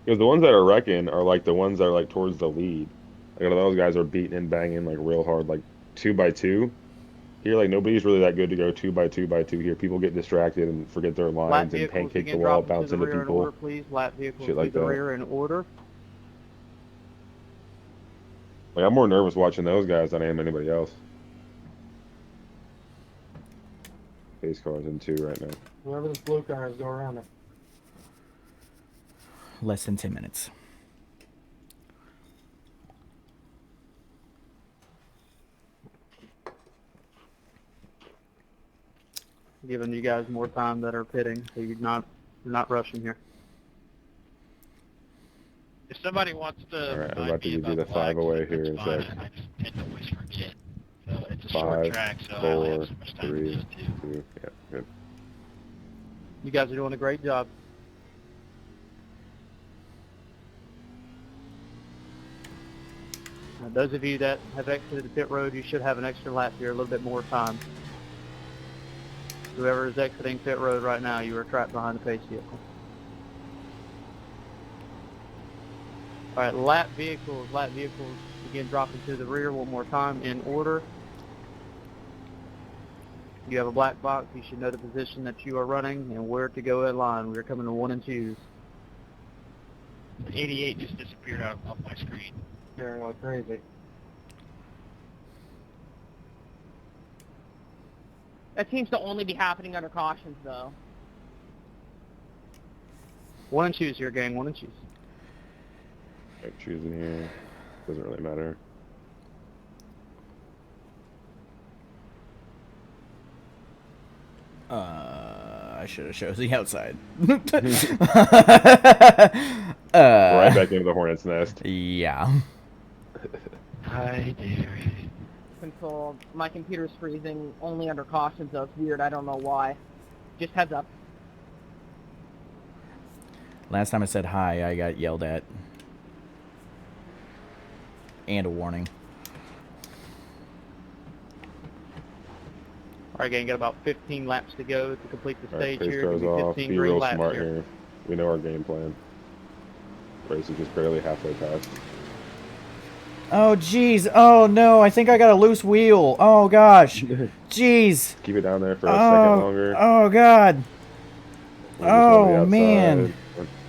Because the ones that are wrecking are like the ones that are like towards the lead. Like those guys are beating and banging like real hard, like 2x2. Here, like nobody's really that good to go 2x2x2 here. People get distracted and forget their Lap lines and vehicles pancake the begin wall, dropping to bounce the into rear in people. order, please. Lap vehicles Shit like to the that. rear in order. Like I'm more nervous watching those guys than I am anybody else. Pace cars in 2 right now. Whoever this blue car is, go around it. Less than 10 minutes. Giving you guys more time that are pitting, so you're not rushing here. If somebody wants to Alright, I'm remind about to me give you about the 5 away flags, here in a that's fine. sec. I just tend to always forget. So it's a short 5, track, so I 4, only have so much time 3, to do it too. 2, yeah, good. You guys are doing a great job. Now, those of you that have exited the pit road, you should have an extra lap here, a little bit more time. Whoever is exiting pit road right now, you are trapped behind the pace vehicle. All right, lap vehicles begin dropping to the rear one more time in order. You have a black box. You should know the position that you are running and where to go in line. We are coming to 1 and 2s. The 88 just disappeared out off my screen. They're like crazy. That seems to only be happening under cautions, though. 1 and choose here, gang. 1 and choose. I'm choosing here. Doesn't really matter. I should have chosen the outside. Right back into the hornet's nest. Yeah. Hi, Derek. Control. My computer's freezing only under cautions, though. It's weird. I don't know why. Just heads up. Last time I said hi, I got yelled at. And a warning. All right, gang. Got about 15 laps to go to complete the All right, stage pace here. goes Give me off. 15 Be green real laps smart here. here. We know our game plan. Race is just barely halfway past. Oh, jeez. Oh, no. I think I got a loose wheel. Oh, gosh. Jeez. Keep it down there for a second longer. Oh, God. One just wanna be Oh, outside. man.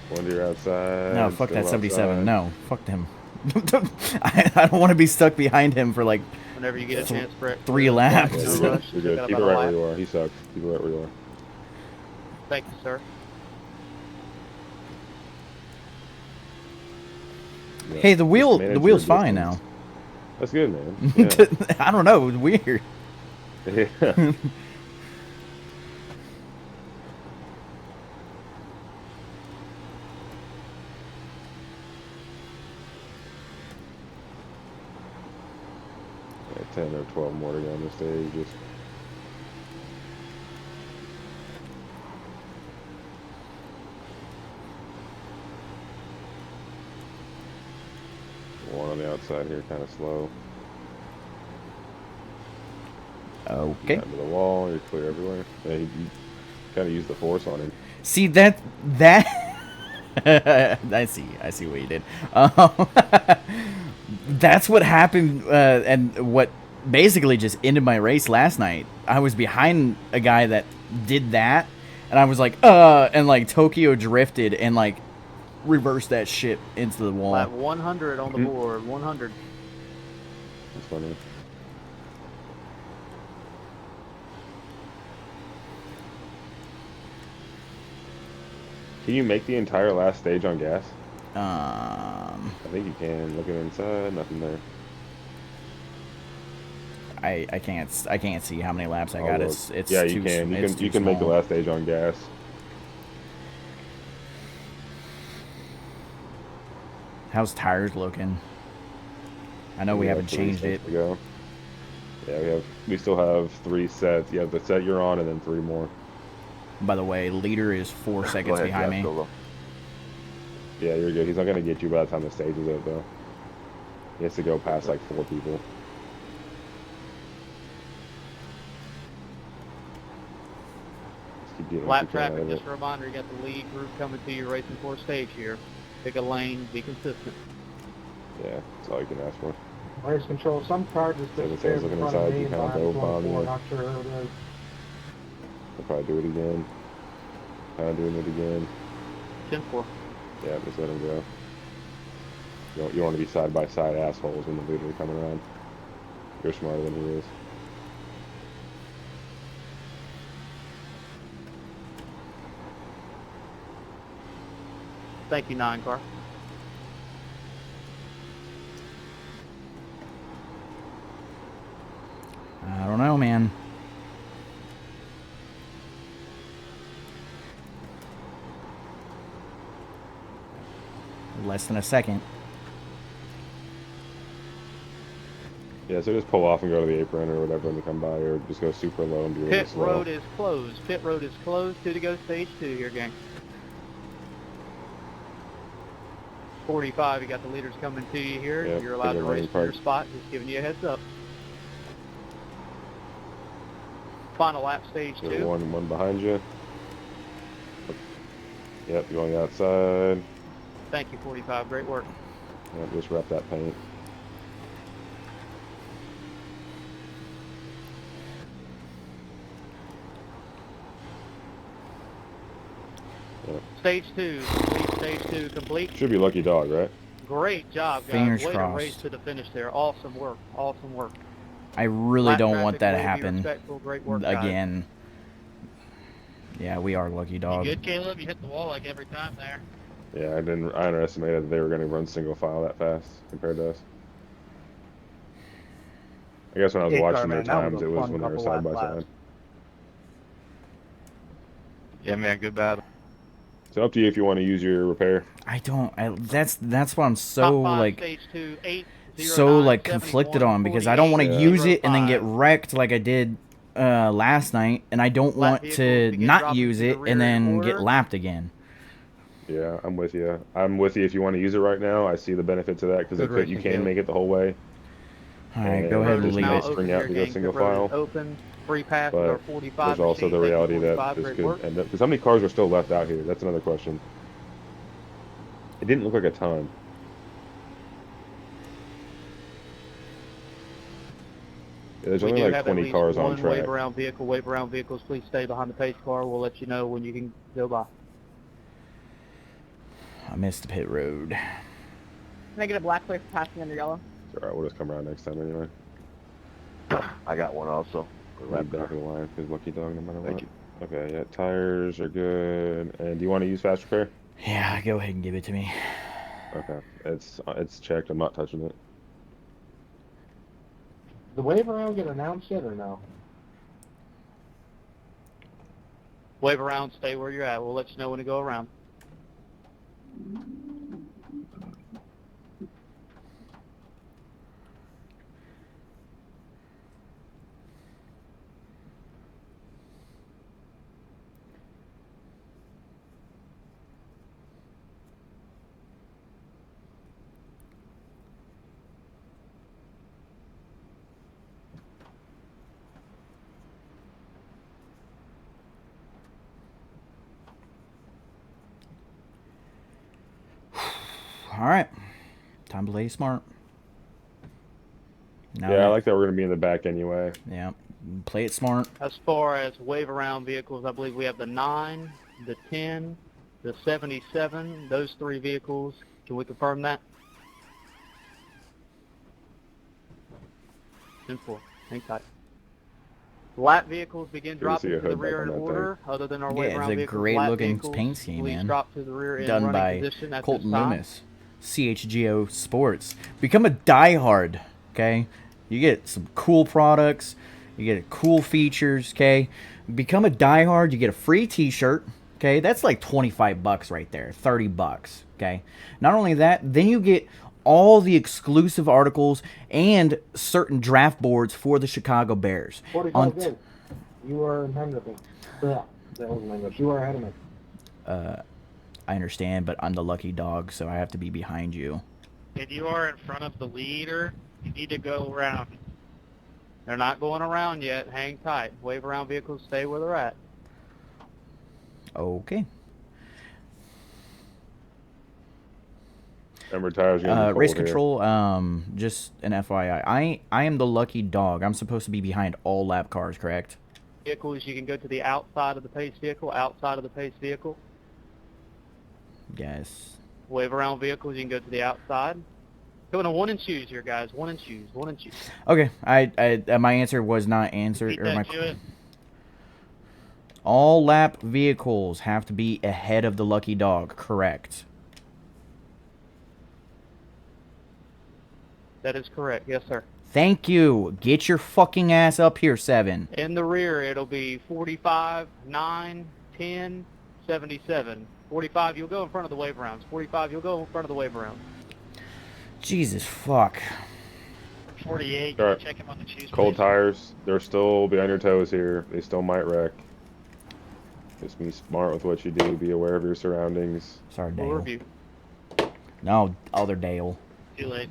One to your outside. No, fuck still that 77. outside. No, fuck him. I don't want to be stuck behind him for like Whenever you get a chance, Brett. 3 laps. Yeah, No you're rush. good. You're good. Got Keep it about a right where lap. you are. He sucks. Keep it right where you are. Thank you, sir. Yeah. Hey, the Just wheel's manage your fine distance. now. That's good, man. Yeah. I don't know. It was weird. Yeah. Yeah, 10 or 12 more to go on the stage. Just one on the outside here, kind of slow. Okay. Down to the wall, you're clear everywhere. Yeah, you kind of used the force on him. See that I see what you did. That's what happened, and what basically just ended my race last night. I was behind a guy that did that, and I was like, and like Tokyo drifted and like reversed that shit into the wall. Lap 100 on the board. 100. That's funny. Can you make the entire last stage on gas? I think you can. Looking inside, nothing there. I can't see how many laps I got. look. It's yeah, too, you can. You it's can. You too can make the small. last stage on gas. How's tires looking? I know we have haven't 3 changed sets it. to go. Yeah, we still have 3 sets. You have the set you're on, and then 3 more. By the way, leader is 4 seconds behind me. Yeah, you're good. He's not gonna get you by the time the stage is up, though. He has to go past like 4 people. Just keep getting Lap keep getting traffic, out of just it. a reminder, you got the lead group coming to you racing for stage here. Pick a lane, be consistent. Yeah, that's all you can ask for. Race control. Some car just Yeah, the disappeared sales in looking front of inside, me. you And kinda I'm go bomb you. not sure who it is. I'll probably do it again. Kind of doing it again. 10-4. Yeah, just let him go. You don't want to be side by side assholes when the leader coming around. You're smarter than he is. Thank you, 9 car. I don't know, man. Less than a second. Yeah, so just pull off and go to the apron or whatever when they come by, or just go super low and be really Pit slow. road is closed. Pit road is closed. 2 to go, stage 2 here, gang. 45, you got the leaders coming to you here. Yep, You're allowed take to a race lane to your park. spot. Just giving you a heads up. Final lap, stage So 2. one behind you. Yep, going outside. Thank you, 45. Great work. Yep, just wrap that paint. Stage 2. Complete stage 2. Complete. Should be Lucky Dog, right? Great job, guys. Fingers Way crossed. to race to the finish there. Awesome work. Awesome work. I really Lap don't want traffic, that to way be happen respectful. Great work, guys. again. Yeah, we are Lucky You Dog. good, Caleb? You hit the wall like every time there. Yeah, I underestimated that they were going to run single file that fast compared to us. I guess when I was Okay, watching their Carman, that was times, a it was fun when they were couple side by laps. side. Yeah, man, good battle. So up to you if you want to use your repair. I don't. That's what I'm so Top 5, like. stage 2, 8, 0, So 9, like 71, conflicted on because I don't want to 48, use it and then get 05. wrecked like I did last night, and I don't Lap want vehicles to begin not dropping use to the it rear and in then get order. lapped again. Yeah, I'm with you. I'm with you if you want to use it right now. I see the benefits of that because Good you racing, can Caleb. make it the whole way. All right, And go ahead Road and is just leave now it. open string here, out to go gang. single Pit road file. is open. Free pass with But our 45 there's also machine. the Thank you, reality that 45. this Great could work. end up. Because how many cars are still left out here? That's another question. It didn't look like a ton. Yeah, there's We only do like have at 20 least cars on one track. wave around vehicle. Wave around vehicles, please stay behind the pace car. We'll let you know when you can go by. I missed the pit road. Can I get a black place passing under yellow? It's alright, we'll just come around next time anyway. I got one also. Lead back of the line because Lucky Dog no matter Thank what. Okay, yeah, tires are good. And do you want to use fast repair? Yeah, go ahead and give it to me. Okay, it's checked. I'm not touching it. The wave around get announced yet or no? Wave around, stay where you're at. We'll let you know when to go around. All right, time to play smart. Now Yeah, I that- like that we're gonna be in the back anyway. Yeah, play it smart. As far as wave around vehicles, I believe we have the 9, the 10, the 77, those 3 vehicles. Can we confirm that? 10-4. Hang tight. Lap vehicles begin Good to see dropping a to the hood back rear on in that order. Other than our Yeah, wave it's around a vehicles, great lap looking vehicles, paint scheme, please man. drop to the rear in Done running by position at Colton this time. Loomis, CHGO Sports. Become a diehard, okay? You get some cool products, you get cool features, okay? Become a diehard, you get a free t-shirt, okay? That's like 25 bucks right there, 30 bucks, okay? Not only that, then you get all the exclusive articles and certain draft boards for the Chicago Bears. 45 good. You are ahead of me. Yeah, that was my English. You are ahead of me. I understand, but I'm the lucky dog, so I have to be behind you. And you are in front of the leader. You need to go around. They're not going around yet. Hang tight. Wave around vehicles, stay where they're at. Okay. Remember, tires are gonna be Race cold here. control, just an FYI. I am the lucky dog. I'm supposed to be behind all lap cars, correct? Vehicles, you can go to the outside of the pace vehicle, outside of the pace vehicle. Yes. Wave around vehicles, you can go to the outside. Going to 1 and choose here, guys. 1 and choose. 1 and choose. Okay. My answer was not answered. Beat Or my that, Jewett. all lap vehicles have to be ahead of the lucky dog, correct? That is correct. Yes, sir. Thank you. Get your fucking ass up here, 7. In the rear, it'll be 45, 9, 10, 77. 45, you'll go in front of the wave rounds. 45, you'll go in front of the wave rounds. Jesus fuck. 48. Can Alright. you check him on the choose, Cold please? tires. They're still be on your toes here. They still might wreck. Just be smart with what you do. Be aware of your surroundings. Sorry, We'll Dale. review. No, other Dale. Too late.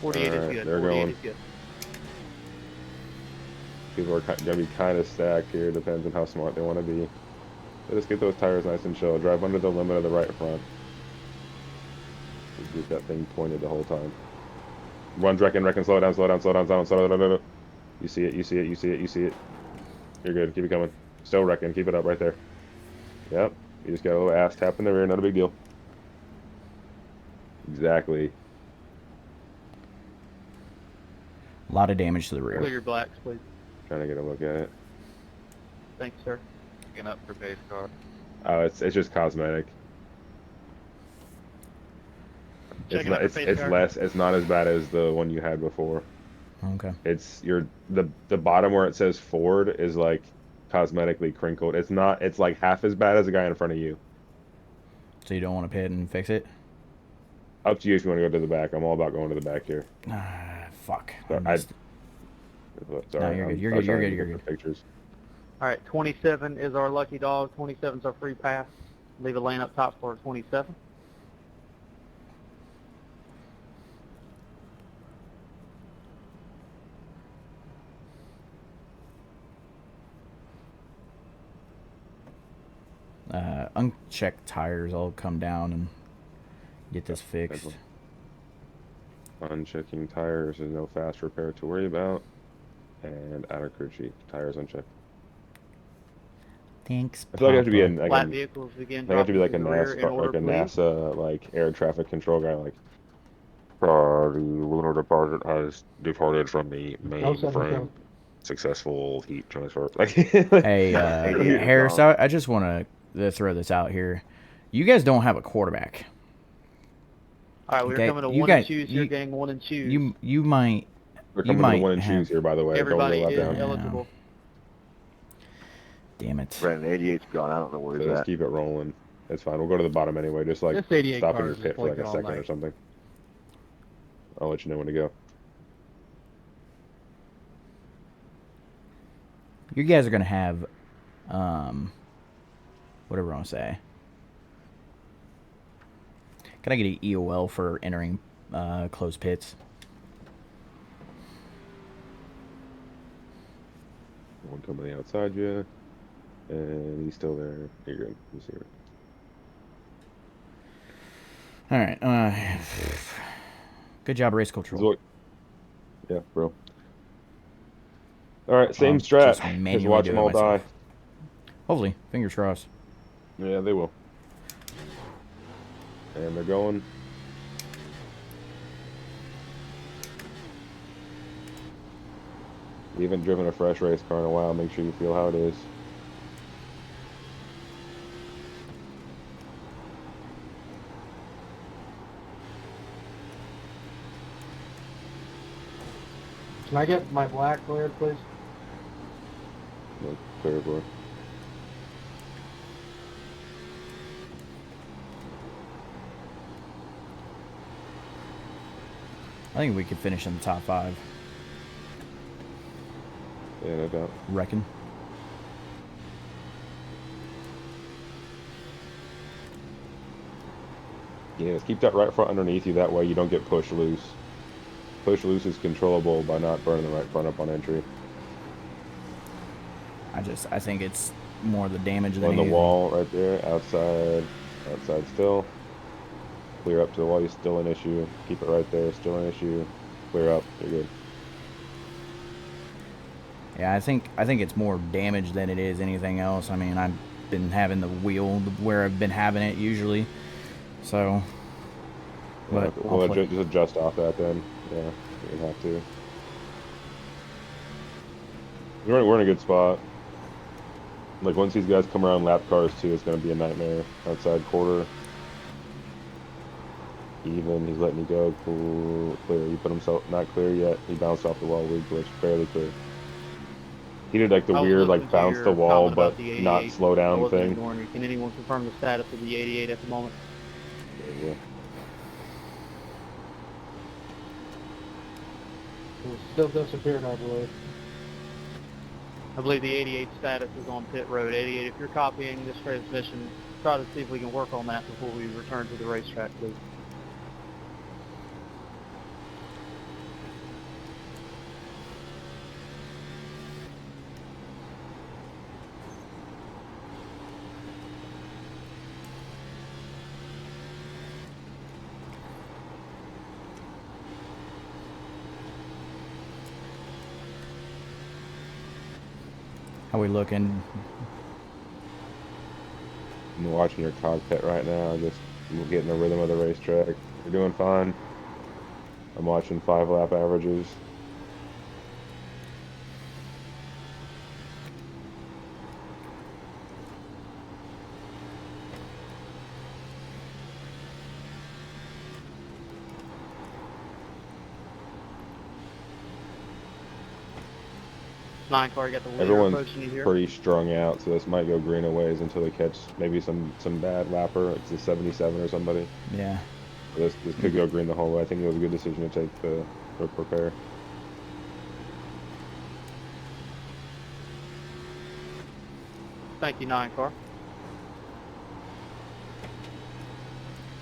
48 Alright, is good. they're 48 going. is good. People are gonna be kind of stacked here. Depends on how smart they want to be. So just get those tires nice and chill. Drive under the limit of the right front. Just get that thing pointed the whole time. Run, reckon, slow down, slow down, slow down, slow down, slow down. You see it, you see it, you see it, you see it. You're good. Keep it coming. Still reckon. Keep it up right there. Yep. You just got a little ass tap in the rear, not a big deal. Exactly. A lot of damage to the rear. Clear your blacks, please. Trying to get a look at it. Thanks, sir. Picking up for base car. Oh, it's just cosmetic. It's Checking not out for pace it's car. less it's not as bad as the one you had before. Okay. It's the bottom where it says Ford is like cosmetically crinkled. It's like half as bad as the guy in front of you. So you don't want to pit and fix it? Up to you if you want to go to the back. I'm all about going to the back here. Fuck. Sorry, No, you're good. You're good. You're good. You're good. Pictures. All right, 27 is our lucky dog. 27's our free pass. Leave a lane up top for 27. Unchecked tires. I'll come down and get this fixed. Unchecking tires. There's no fast repair to worry about. And outer crew chief. Tires unchecked. Thanks. I feel like I have to be in Flat vehicles begin I have to be like a dropping to the rear in NASCAR, order, like a please. NASA, like air traffic control guy, like. The lunar departed has departed from the mainframe. Successful heat transfer. Like, Hey, Harris, I just want to throw this out here. You guys don't have a quarterback. All right, we're Okay, coming to you one guys- and choose you- here, gang. One and choose. You might. we're You coming to might the one and have- choose here, by the way. Everybody Don't is go left down. eligible. Damn it. Brandon, 88's gone. I don't know where So he's let's at. keep it rolling. It's fine. We'll go to the bottom anyway. Just like This 88 stop in car your is just pit for like a blinking all second or night. something. I'll let you know when to go. You guys are gonna have, whatever I want to say. Can I get an EOL for entering closed pits? One coming outside you, and he's still there. You're good. You see it. All right. Good job, race control. Yeah, bro. All right, same I'll strat. just Just manually watch do them it all myself. die. Hopefully, fingers crossed. Yeah, they will. And they're going. You haven't driven a fresh race car in a while. Make sure you feel how it is. Can I get my black cleared, please? No, clear for. I think we could finish in the top 5. Yeah, no doubt. Reckon. Yeah, just keep that right front underneath you. That way you don't get pushed loose. Push loose is controllable by not burning the right front up on entry. I think it's more the damage than On the anything. wall right there, outside still. Clear up to the wall, you're still an issue. Keep it right there, still an issue. Clear up, you're good. Yeah, I think it's more damage than it is anything else. I mean, I've been having the wheel where I've been having it usually, so. But Well, hopefully- just adjust off that then. Yeah, you have to. We're in a good spot. Like once these guys come around lap cars too, it's gonna be a nightmare. Outside quarter. Even, he's letting you go. Cool, clear. He put himself not clear yet. He bounced off the wall. Weird glitch, barely clear. He did like the I was weird listening like to bounce your the wall comment about but the not 88. slow I down wasn't thing. ignoring you. Can anyone confirm the status of the 88 at the moment? Yeah. It still disappeared, I believe. I believe the 88 status is on pit road. 88, if you're copying this transmission, try to see if we can work on that before we return to the racetrack, please. How we looking? I'm watching your cockpit right now, just getting the rhythm of the racetrack. You're doing fine. I'm watching 5-lap averages. Nine car, you got the leader Everyone's approaching you here. pretty strung out, so this might go green a ways until they catch maybe some bad lapper. It's a 77 or somebody. Yeah. This could go green the whole way. I think it was a good decision to take the repair. Thank you, 9 car.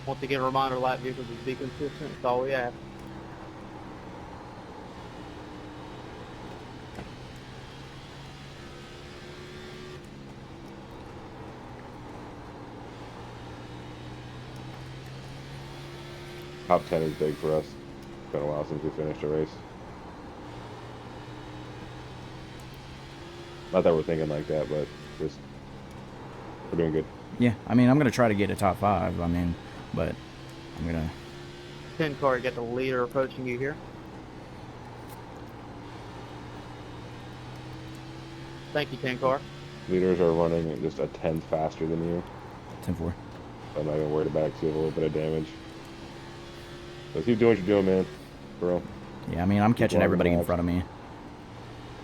Once again, a reminder, lap vehicles is be consistent. That's all we ask. Top 10 is big for us. It's been a while since we finished a race. Not that we're thinking like that, but just we're doing good. Yeah, I mean, I'm going to try to get a top 5. I mean, but I'm going to... 10 car, you got the leader approaching you here. Thank you, 10 car. Leaders are running just a tenth faster than you. 10-4. I'm not even worried about it because you have a little bit of damage. So keep doing what you're doing, man. Bro. Yeah, I mean, I'm catching everybody in front of me.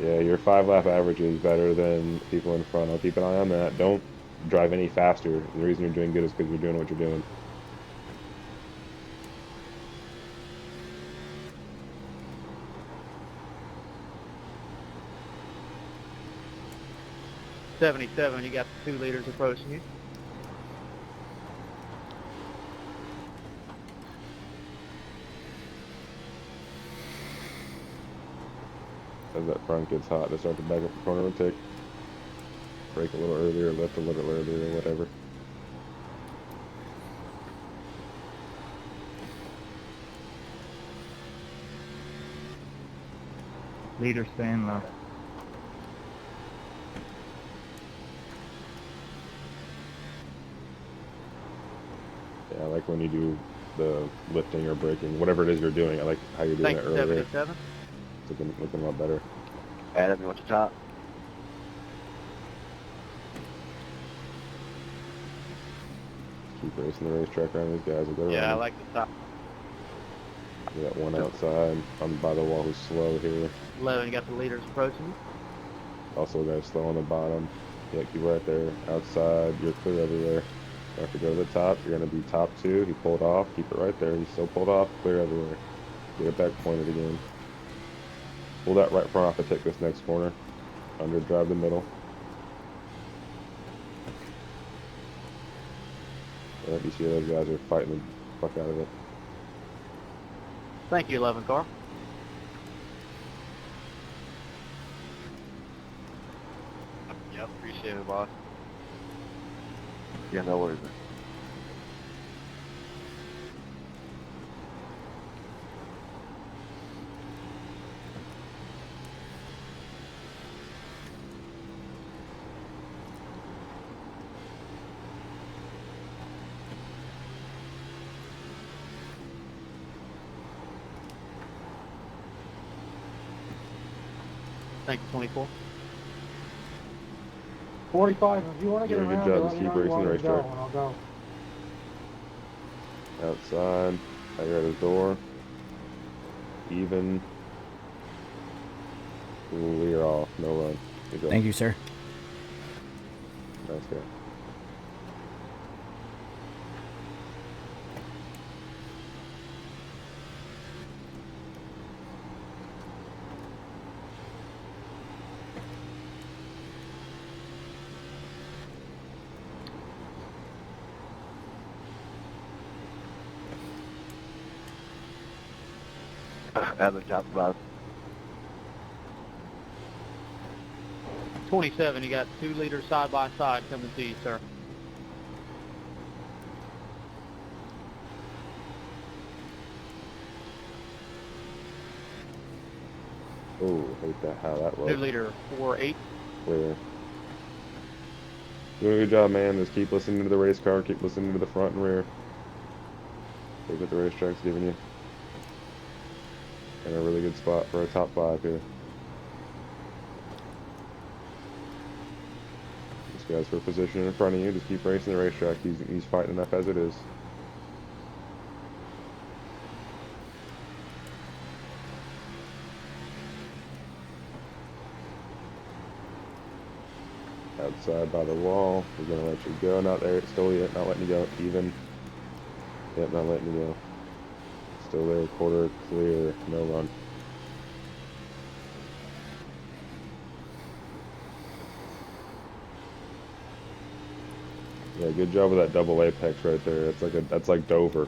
Yeah, your 5-lap average is better than people in front. I'll keep an eye on that. Don't drive any faster. The reason you're doing good is because you're doing what you're doing. '77, you got the 2 leaders approaching you. As that front gets hot, to start to back up the corner and take. Brake a little earlier, lift a little earlier, whatever. Leader staying low. Yeah, I like when you do the lifting or braking, whatever it is you're doing. I like how you're doing Thank it you, earlier. 77. It's looking a lot better. Adam, you want the top? Keep racing the racetrack around these guys. They're Yeah, I running. like the top. We got one outside. I'm by the wall who's slow here. 11, you got the leaders approaching you. Also, a guy slow on the bottom. Yeah, keep right there. Outside, you're clear everywhere. You have to go to the top. You're going to be top 2. He pulled off. Keep it right there. He's still pulled off. Clear everywhere. Get it back pointed again. Pull that right front off to take this next corner. Under drive the middle. Yeah, you see those guys are fighting the fuck out of it. Thank you, 11 car. Yep, appreciate it, boss. Yeah, no worries. Thank you, 24. 45, if you want to get Doing a around, good job. let Just me keep know you racing the want to go, racetrack. and I'll go. Outside. Now you're at his door. Even. We are off. No run. Good job. Thank you, sir. Nice guy. Adam, top about 27, you got 2 leaders side by side coming to you, sir. Oh, hate that how that 2 was. leader 4-8. Clear. Doing a good job, man. Just keep listening to the race car. Keep listening to the front and rear. Take what the racetrack's giving you. And a really good spot for a top 5 here. This guy's for position in front of you. Just keep racing the racetrack. He's fighting enough as it is. Outside by the wall. We're gonna let you go. Not there. Still yet. Not letting you go. Even. Yep, not letting you go. Still there. Quarter clear. No run. Yeah, good job with that double apex right there. That's like Dover.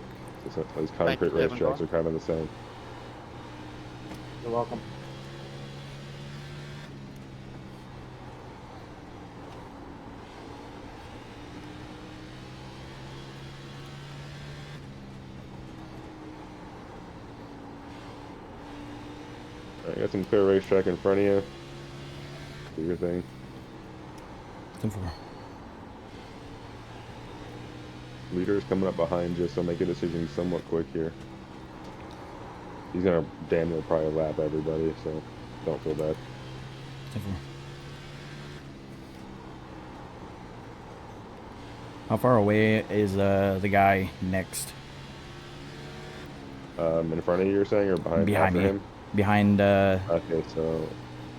Those concrete racetracks are kind of the same. You're welcome. Alright, got some clear racetrack in front of you. Do your thing. 10-4. Leader's coming up behind you, so make a decision somewhat quick here. He's gonna damn near probably lap everybody, so don't feel bad. 10-4. How far away is the guy next? In front of you, you're saying, or behind me. him? Behind. Okay, so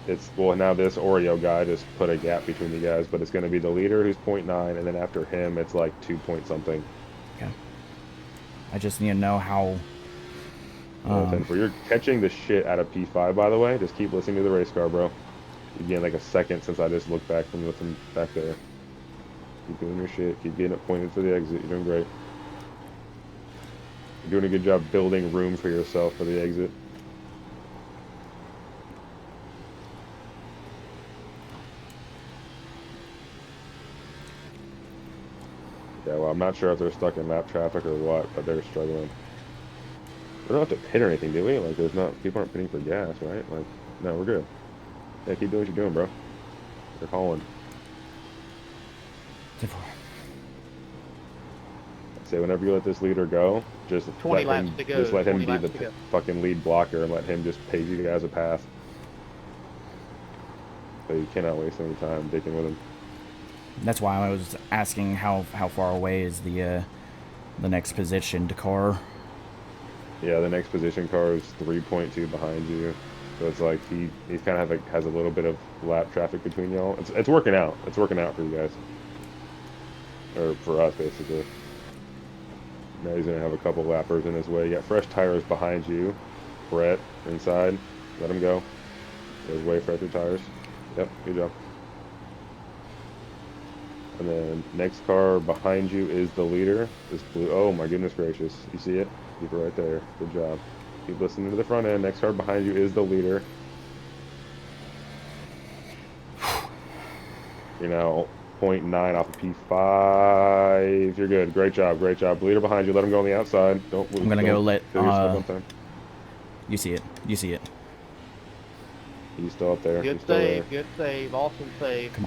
it's, well, now this Oreo guy just put a gap between you guys, but it's going to be the leader who's 0.9, and then after him it's like 2 point something. Okay. I just need to know how. You're catching the shit out of P5, by the way. Just keep listening to the race car, bro. You gained like a second since I just looked back from looking back there. Keep doing your shit. Keep getting it pointed for the exit. You're doing great. You're doing a good job building room for yourself for the exit. Yeah, well, I'm not sure if they're stuck in lap traffic or what, but they're struggling. We don't have to pit or anything, do we? Like, people aren't pitting for gas, right? Like, no, we're good. Yeah, keep doing what you're doing, bro. They're calling. Say whenever you let this leader go, just 20 let laps him, to go. just let him 20 be laps the to go. fucking lead blocker and let him just pave you guys a path. So you cannot waste any time dicking with him. That's why I was asking how far away is the next positioned car. Yeah, the next position car is 3.2 behind you. So it's like he's kind of has a little bit of lap traffic between y'all. It's working out. It's working out for you guys. Or for us, basically. Now he's going to have a couple lappers in his way. You got fresh tires behind you. Brett, inside. Let him go. There's way fresher tires. Yep, good job. And then next car behind you is the leader. This blue. Oh my goodness gracious. You see it? Keep it right there. Good job. Keep listening to the front end. Next car behind you is the leader. You're now 0.9 off of P5. You're good. Great job. Great job. Leader behind you. Let him go on the outside. Don't move. I'm gonna go let. You see it. You see it. He's still up there. Good save. Good save. Awesome save. Come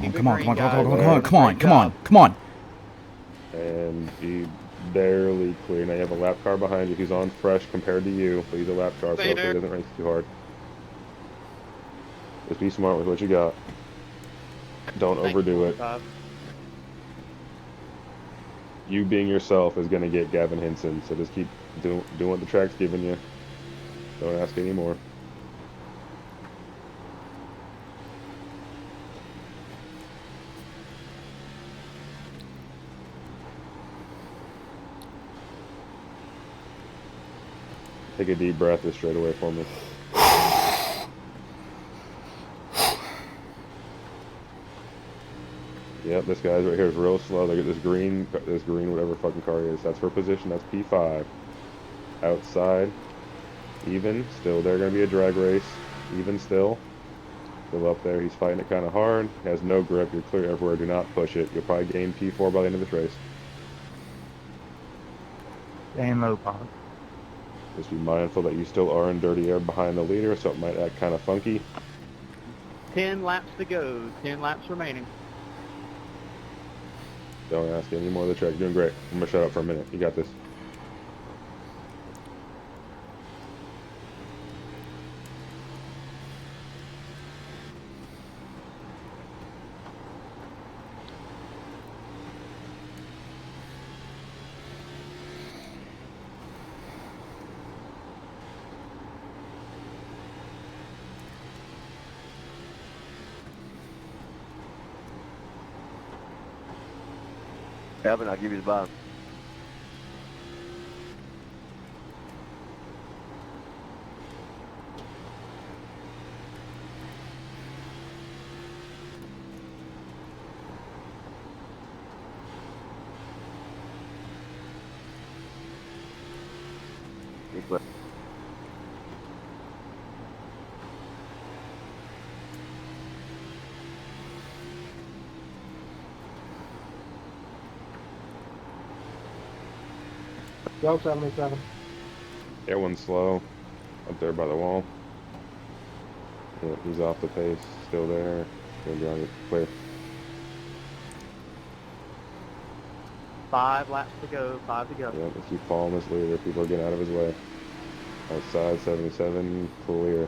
on. And he barely clear. Now you have a lap car behind you. He's on fresh compared to you, but he's a lap car, so hopefully he doesn't race too hard. Just be smart with what you got. Don't overdo it. You being yourself is going to get Gavin Henson, so just keep doing what the track's giving you. Don't ask any more. Take a deep breath just straight away for me. Yep, this guy's right here is real slow. They get this green whatever fucking car he is. That's for position. That's P5. Outside. Even. Still, they're going to be a drag race. Even still. Still up there. He's fighting it kind of hard. He has no grip. You're clear everywhere. Do not push it. You'll probably gain P4 by the end of this race. Staying low, Bob. Just be mindful that you still are in dirty air behind the leader, so it might act kind of funky. 10 laps to go. 10 laps remaining. Don't ask any more of the track. You're doing great. I'm gonna shut up for a minute. You got this. Evan, I'll give you the bottom. Go 77. That one's slow. Up there by the wall. Yeah, he's off the pace. Still there. Gonna be on it. Clear. 5 laps to go, 5 to go. Yeah, if you following this leader, people are getting out of his way. Outside 77, clear.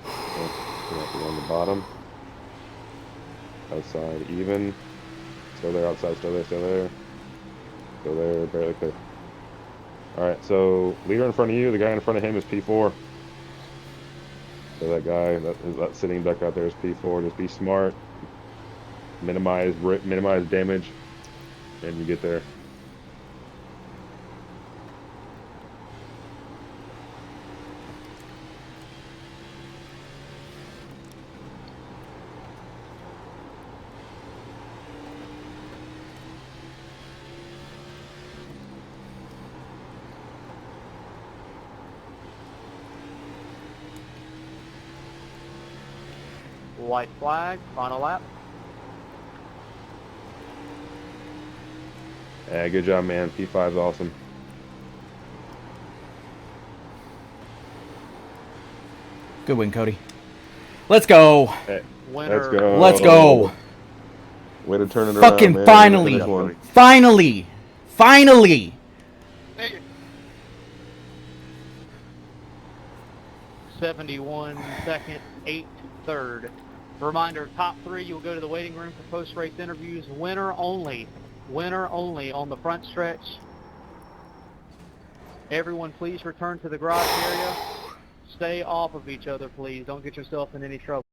Okay, on the bottom. Outside even. Still there, outside, still there, still there. Still there, barely clear. Alright, so leader in front of you, the guy in front of him is P4. So that guy that's sitting back out there is P4. Just be smart. Minimize damage. And you get there. White flag, final lap. Yeah, good job, man. P5's awesome. Good win, Cody. Let's go. Hey, Winner. let's go. Let's go. Way to turn it Fucking around, man. finally. Finish one. Finally. Finally. 71 second, 8 third. Reminder, top 3, you'll go to the waiting room for post-race interviews. Winner only on the front stretch. Everyone, please return to the garage area. Stay off of each other, please. Don't get yourself in any trouble.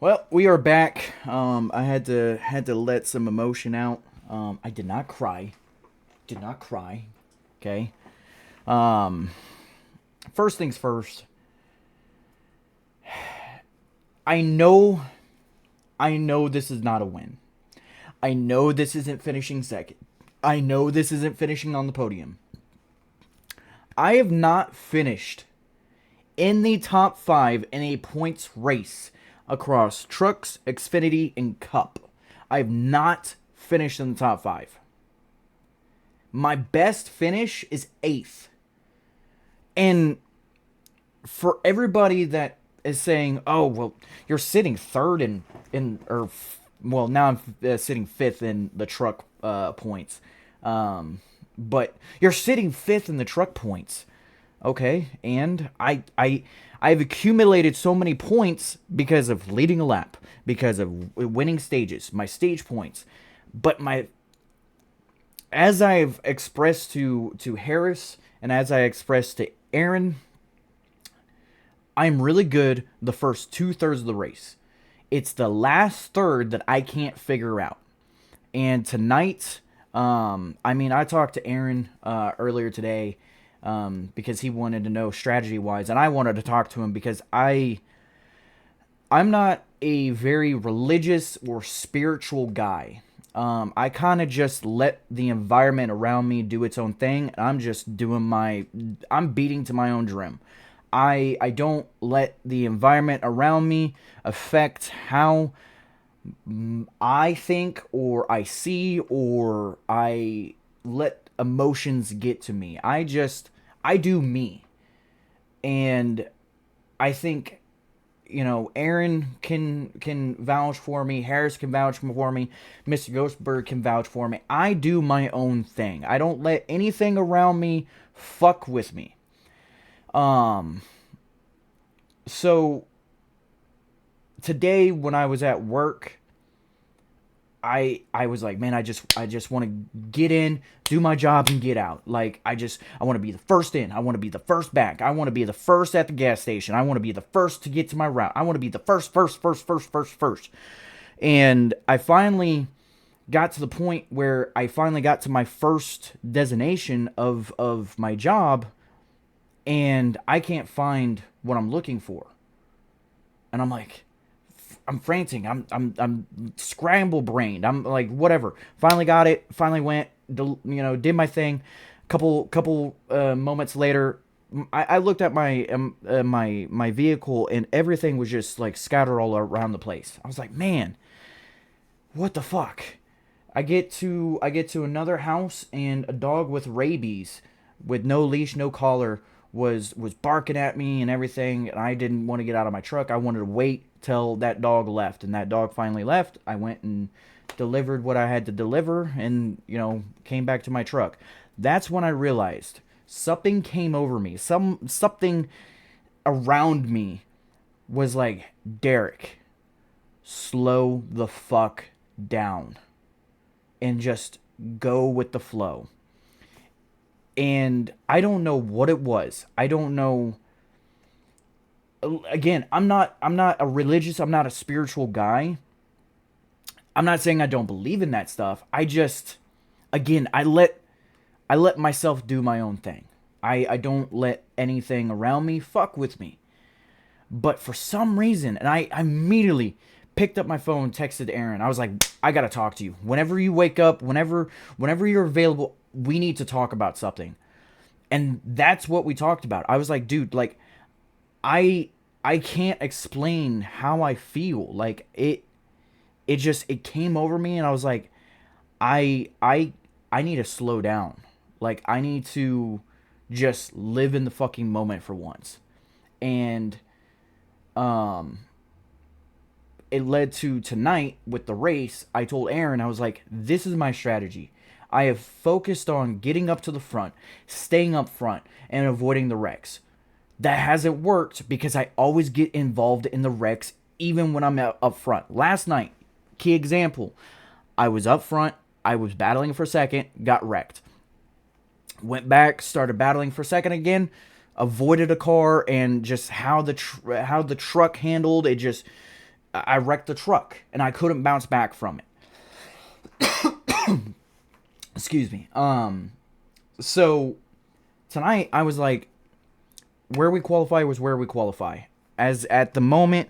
Well, we are back. I had to let some emotion out. I did not cry. Did not cry. Okay. First things first. I know this is not a win. I know this isn't finishing second. I know this isn't finishing on the podium. I have not finished in the top 5 in a points race across Trucks, Xfinity, and Cup. I have not finished in the top 5. My best finish is 8th. And for everybody that is saying, oh, well, you're sitting 3rd now I'm sitting 5th in the truck points. But you're sitting 5th in the truck points. Okay, and I've accumulated so many points because of leading a lap, because of winning stages, my stage points. But as I've expressed to Harris and as I expressed to Aaron, I'm really good the first 2/3 of the race. It's the last third that I can't figure out. And tonight, I talked to Aaron earlier today because he wanted to know strategy-wise, and I wanted to talk to him because I'm not a very religious or spiritual guy. I kind of just let the environment around me do its own thing. I'm just I'm beating to my own drum. I don't let the environment around me affect how I think or I see or I let emotions get to me. I do me. And I think, Aaron can vouch for me, Harris can vouch for me, Mr. Ghostberg can vouch for me. I do my own thing. I don't let anything around me fuck with me. So today when I was at work, I was like, man, I just want to get in, do my job, and get out. Like, I want to be the first in. I want to be the first back. I want to be the first at the gas station. I want to be the first to get to my route. I want to be the first. And I finally got to the point where I finally got to my first designation of my job, and I can't find what I'm looking for. And I'm like, I'm frantic. I'm scramble brained. I'm like, whatever. Finally got it. Finally went. Did my thing. Couple moments later, I looked at my vehicle and everything was just like scattered all around the place. I was like, man, what the fuck? I get to another house and a dog with rabies, with no leash, no collar, was barking at me and everything, and I didn't want to get out of my truck. I wanted to wait till that dog left, and that dog finally left. I went and delivered what I had to deliver and, came back to my truck. That's when I realized something came over me. Something around me was like, Derek, slow the fuck down and just go with the flow. And I don't know what it was. I don't know. Again, I'm not a religious, I'm not a spiritual guy. I'm not saying I don't believe in that stuff. I let myself do my own thing. I don't let anything around me fuck with me. But for some reason, and I immediately picked up my phone, texted Aaron. I was like, I gotta talk to you. Whenever you wake up, whenever you're available, we need to talk about something. And that's what we talked about. I was like, dude, like, I can't explain how I feel. Like, it came over me, and I was like, I need to slow down. Like, I need to just live in the fucking moment for once. And it led to tonight with the race. I told Aaron, I was like, this is my strategy. I have focused on getting up to the front, staying up front, and avoiding the wrecks. That hasn't worked because I always get involved in the wrecks even when I'm up front. Last night, key example, I was up front, I was battling for second, got wrecked. Went back, started battling for second again, avoided a car, and just how the truck handled, I wrecked the truck, and I couldn't bounce back from it. Excuse me. So tonight I was like, where we qualify was where we qualify. As at the moment,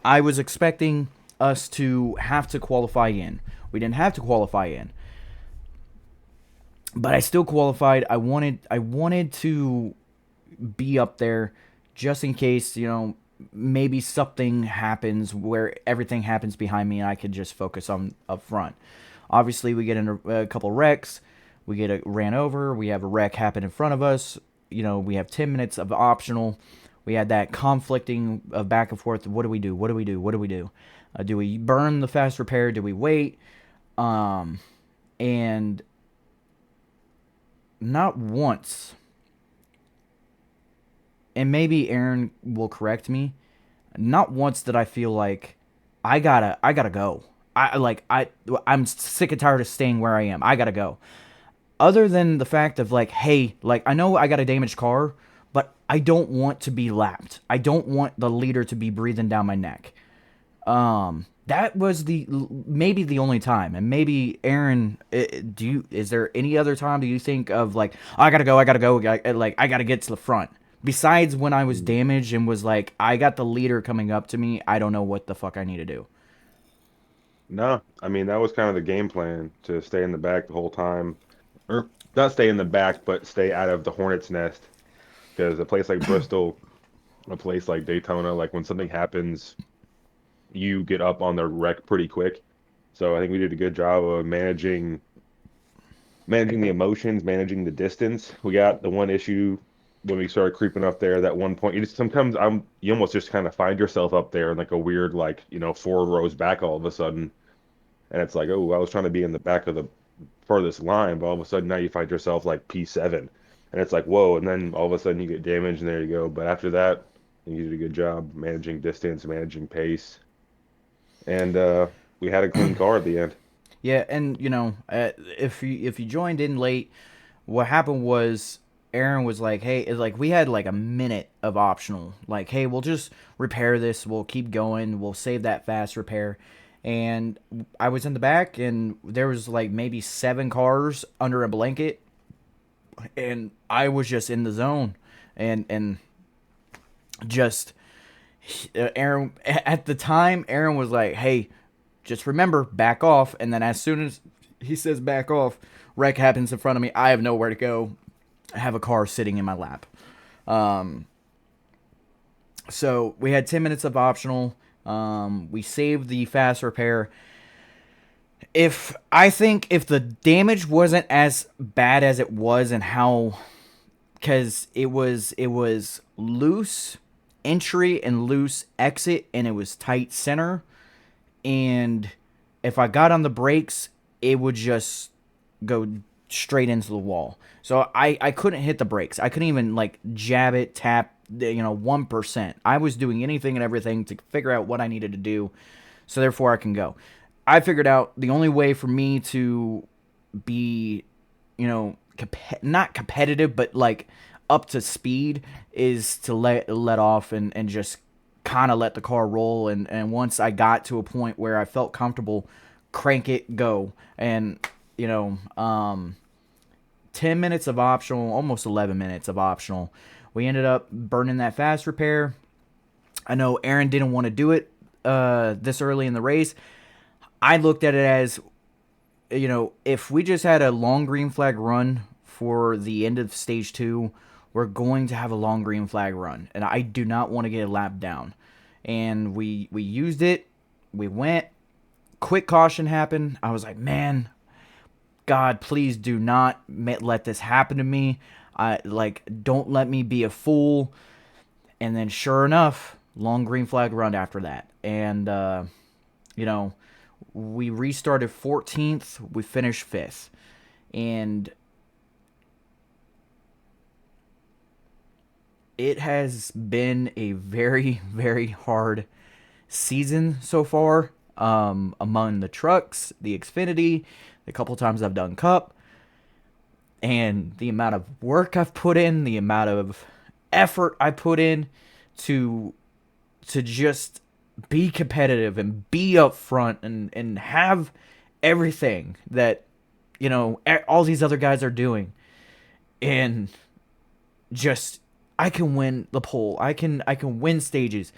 I was expecting us to have to qualify in. We didn't have to qualify in, but I still qualified. I wanted to be up there just in case, maybe something happens where everything happens behind me and I could just focus on up front. Obviously, we get in a couple wrecks. We get ran over. We have a wreck happen in front of us. We have 10 minutes of optional. We had that conflicting of back and forth. What do we do? What do we do? What do we do? Do we burn the fast repair? Do we wait? And not once, and maybe Aaron will correct me, not once did I feel like I gotta go. I'm sick and tired of staying where I am. I gotta go. Other than the fact of like, hey, like I know I got a damaged car, but I don't want to be lapped. I don't want the leader to be breathing down my neck. That was maybe the only time, and maybe Aaron, is there any other time do you think of like, oh, I gotta go, I gotta get to the front? Besides when I was damaged and was like, I got the leader coming up to me, I don't know what the fuck I need to do. No, I mean that was kind of the game plan, to stay in the back the whole time, or not stay in the back, but stay out of the hornet's nest. Because a place like Bristol, a place like Daytona, like when something happens, you get up on the wreck pretty quick. So I think we did a good job of managing the emotions, managing the distance. We got the one issue when we started creeping up there. That one point, sometimes you almost just kind of find yourself up there in like a weird, like, 4 rows back all of a sudden, and it's like, oh, I was trying to be in the back of the furthest line, but all of a sudden now you find yourself like P7, and it's like, whoa, and then all of a sudden you get damaged, and there you go. But after that, you did a good job managing distance, managing pace, and we had a clean car at the end. Yeah, and if you joined in late, what happened was Aaron was like, "Hey, it's like we had like a minute of optional. Like, hey, we'll just repair this. We'll keep going. We'll save that fast repair." And I was in the back, and there was like maybe 7 cars under a blanket, and I was just in the zone, and just Aaron at the time. Aaron was like, "Hey, just remember, back off." And then as soon as he says back off, wreck happens in front of me. I have nowhere to go. I have a car sitting in my lap. So we had 10 minutes of optional. We saved the fast repair. I think if the damage wasn't as bad as it was, and how, because it was loose entry and loose exit, and it was tight center, and if I got on the brakes, it would just go straight into the wall. So I couldn't hit the brakes. I couldn't even like jab it, tap, 1%. I was doing anything and everything to figure out what I needed to do, so therefore I can go. I figured out the only way for me to be, not competitive, but like up to speed, is to let off and just kind of let the car roll. And once I got to a point where I felt comfortable, crank it, go. And 10 minutes of optional, almost 11 minutes of optional. We ended up burning that fast repair. I know Aaron didn't want to do it this early in the race. I looked at it as, if we just had a long green flag run for the end of stage 2, we're going to have a long green flag run. And I do not want to get a lap down. And we used it. We went. Quick caution happened. I was like, man, God, please do not let this happen to me. Don't let me be a fool. And then sure enough, long green flag run after that. And, we restarted 14th. We finished 5th. And it has been a very, very hard season so far. Among the trucks, the Xfinity, the couple times I've done Cup, and the amount of work I've put in, the amount of effort I put in to just be competitive and be upfront and have everything that, you know, all these other guys are doing. And just, I can win the pole. I can win stages.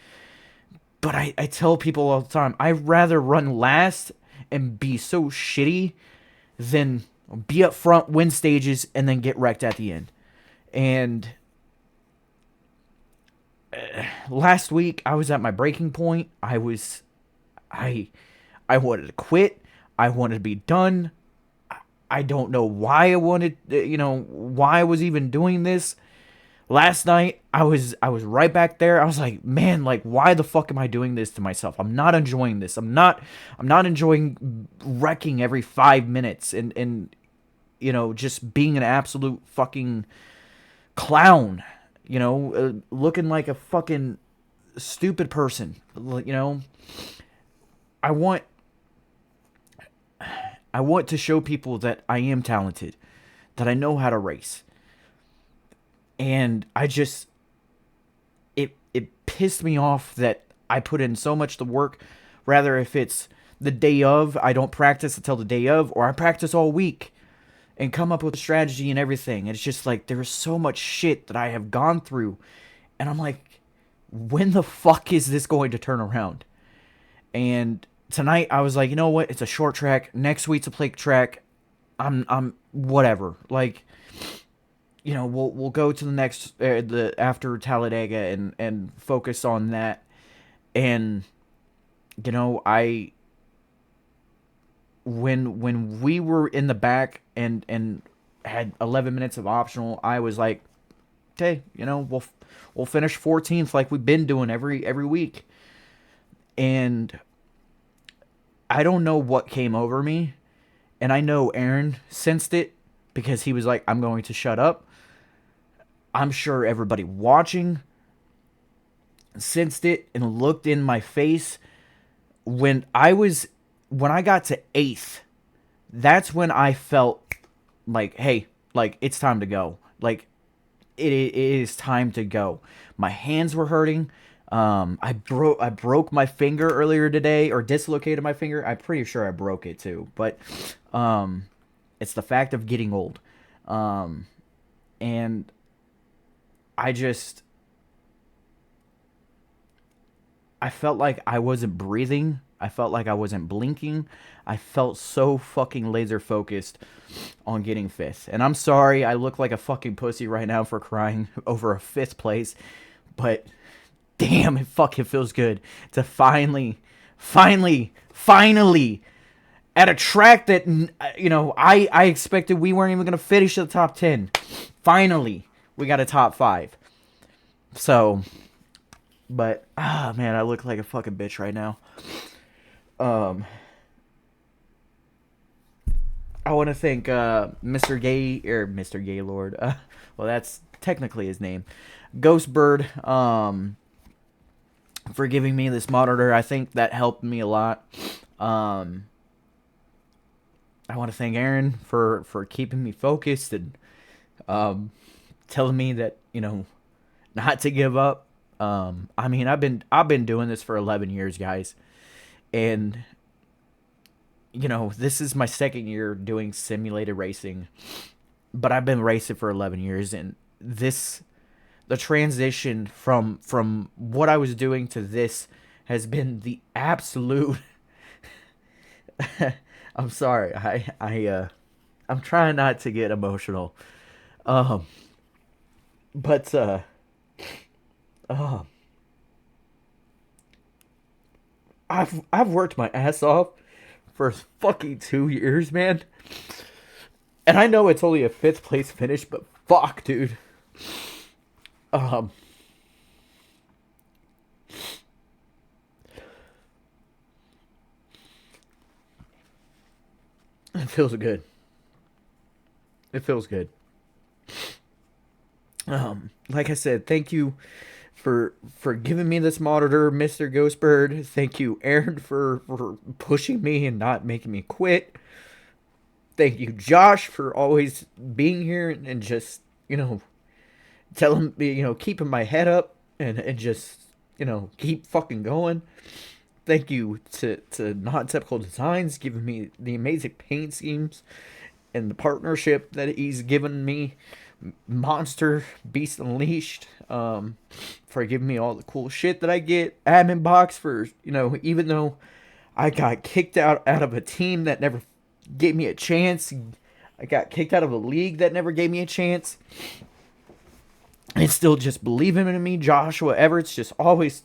But I tell people all the time, I'd rather run last and be so shitty than be up front, win stages, and then get wrecked at the end. And last week, I was at my breaking point. I wanted to quit. I wanted to be done. I don't know why I wanted, why I was even doing this. Last night, I was right back there. I was like, man, like, why the fuck am I doing this to myself? I'm not enjoying this. I'm not enjoying wrecking every 5 minutes and just being an absolute fucking clown. Looking like a fucking stupid person. I want to show people that I am talented, that I know how to race. And it pissed me off that I put in so much the work. Rather, if it's the day of, I don't practice until the day of, or I practice all week and come up with a strategy and everything. And it's just like, there's so much shit that I have gone through. And I'm like, when the fuck is this going to turn around? And tonight I was like, you know what? It's a short track. Next week's a plate track. I'm whatever. Like, we'll go to the next after Talladega and focus on that. And when we were in the back and had 11 minutes of optional, I was like, okay, we'll finish 14th like we've been doing every week. And I don't know what came over me, and I know Aaron sensed it because he was like, I'm going to shut up. I'm sure everybody watching sensed it and looked in my face. When I got to 8th, that's when I felt like, hey, like, it's time to go. Like, it is time to go. My hands were hurting. I broke my finger earlier today, or dislocated my finger. I'm pretty sure I broke it too, but it's the fact of getting old. And I felt like I wasn't breathing. I felt like I wasn't blinking. I felt so fucking laser focused on getting 5th. And I'm sorry, I look like a fucking pussy right now for crying over a 5th place, but damn, it fucking feels good to finally at a track that, I expected we weren't even going to finish the top 10. Finally, we got a top 5. So, but, man, I look like a fucking bitch right now. I want to thank Mr. Gaylord. Well, that's technically his name. Ghostbird, for giving me this monitor. I think that helped me a lot. I want to thank Aaron for keeping me focused and telling me that, not to give up. I mean, I've been doing this for 11 years, guys. And this is my 2nd year doing simulated racing, but I've been racing for 11 years, and the transition from what I was doing to this has been the absolute I'm sorry. I'm trying not to get emotional. But I've worked my ass off for fucking 2 years, man. And I know it's only a 5th place finish, but fuck, dude. It feels good. It feels good. Like I said, thank you for giving me this monitor, Mr. Ghostbird. Thank you, Aaron, for pushing me and not making me quit. Thank you, Josh, for always being here and just, telling me, keeping my head up and just keep fucking going. Thank you to Not Typical Designs, giving me the amazing paint schemes and the partnership that he's given me. Monster Beast Unleashed, for giving me all the cool shit that I get. Admin Box for, even though I got kicked out of a team that never gave me a chance. I got kicked out of a league that never gave me a chance. And still just believing in me. Joshua Everett's just always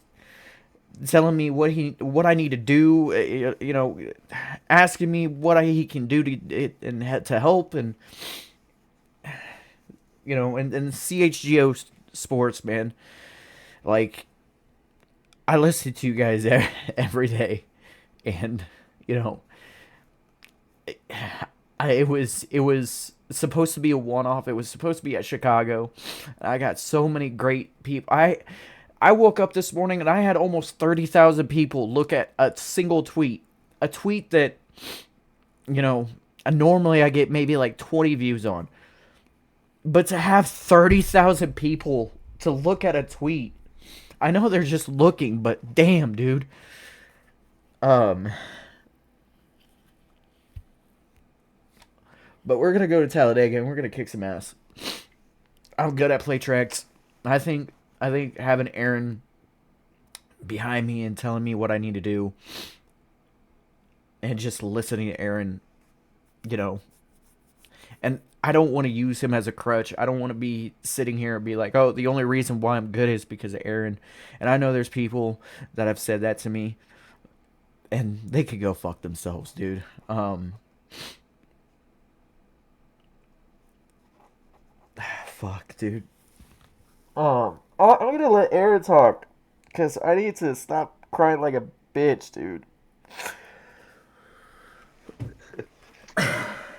telling me what I need to do, asking me what he can do to help, and and CHGO Sports, man. Like, I listen to you guys every day, and it was supposed to be a one-off. It was supposed to be at Chicago. I got so many great people. I woke up this morning and I had almost 30,000 people look at a single tweet. A tweet that, normally I get maybe like 20 views on. But to have 30,000 people to look at a tweet, I know they're just looking, but damn, dude. But we're going to go to Talladega and we're going to kick some ass. I'm good at play tracks. I think having Aaron behind me and telling me what I need to do and just listening to Aaron, and I don't want to use him as a crutch. I don't want to be sitting here and be like, oh, the only reason why I'm good is because of Aaron. And I know there's people that have said that to me, and they could go fuck themselves, dude. Fuck, dude. I'm gonna let Aaron talk, because I need to stop crying like a bitch, dude.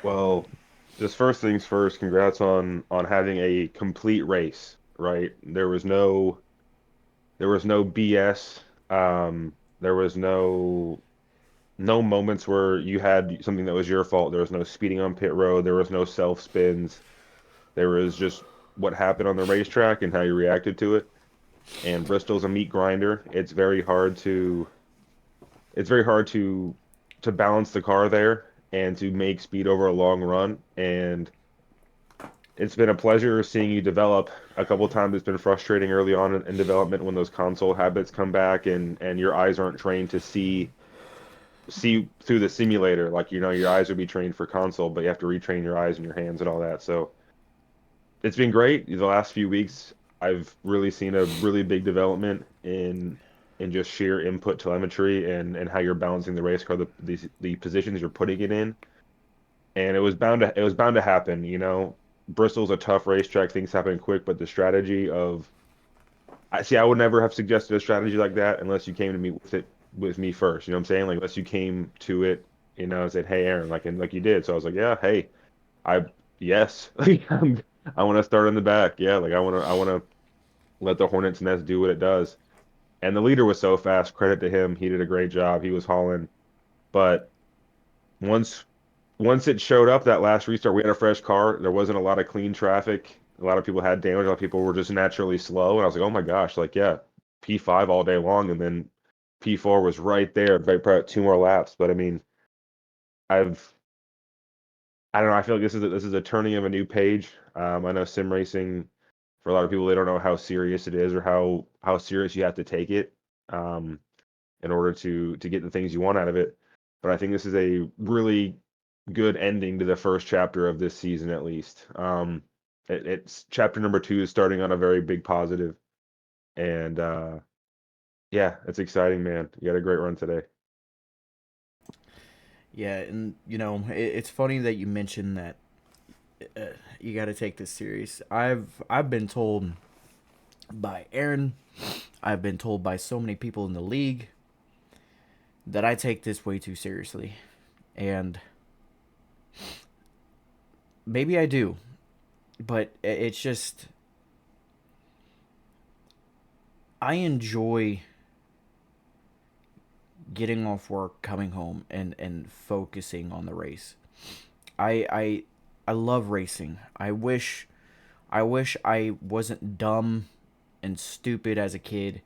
Well, just first things first, congrats on having a complete race, right? There was no BS. There was no moments where you had something that was your fault. There was no speeding on pit road. There was no self spins. There was just what happened on the racetrack and how you reacted to it. And Bristol's a meat grinder. It's very hard to balance the car there and to make speed over a long run. And it's been a pleasure seeing you develop. A couple times it's been frustrating early on in development when those console habits come back and your eyes aren't trained to see through the simulator. Like, your eyes would be trained for console, but you have to retrain your eyes and your hands and all that. So it's been great. The last few weeks, I've really seen a really big development in just sheer input telemetry and how you're balancing the race car, the positions you're putting it in. And it was bound to happen. Bristol's a tough racetrack. Things happen quick, but the strategy of I see. I would never have suggested a strategy like that unless you came to me with me first. You know what I'm saying? Like, unless you came to it, and said, "Hey, Aaron," like you did. So I was like, "Yeah, hey, I yes, like I want to start in the back. Yeah, like I want to let the Hornets nest do what it does." And the leader was so fast. Credit to him. He did a great job. He was hauling. But once once it showed up that last restart, we had a fresh car. There wasn't a lot of clean traffic. A lot of people had damage. A lot of people were just naturally slow. And I was like, oh my gosh, like, yeah, P5 all day long. And then P4 was right there, right, probably 2 more laps. But I mean, I've, I don't know. I feel like this is a turning of a new page. I know sim racing, for a lot of people, they don't know how serious it is or how serious you have to take it um, in order to get the things you want out of it. But I think this is a really good ending to the first chapter of this season, at least. It's chapter number 2 is starting on a very big positive, and yeah, it's exciting, man. You had a great run today. Yeah, and it's funny that you mentioned that you got to take this serious. I've been told by Aaron, I've been told by so many people in the league that I take this way too seriously, and maybe I do, but it's just I enjoy getting off work, coming home, and focusing on the race. I love racing. I wish I wasn't dumb and stupid as a kid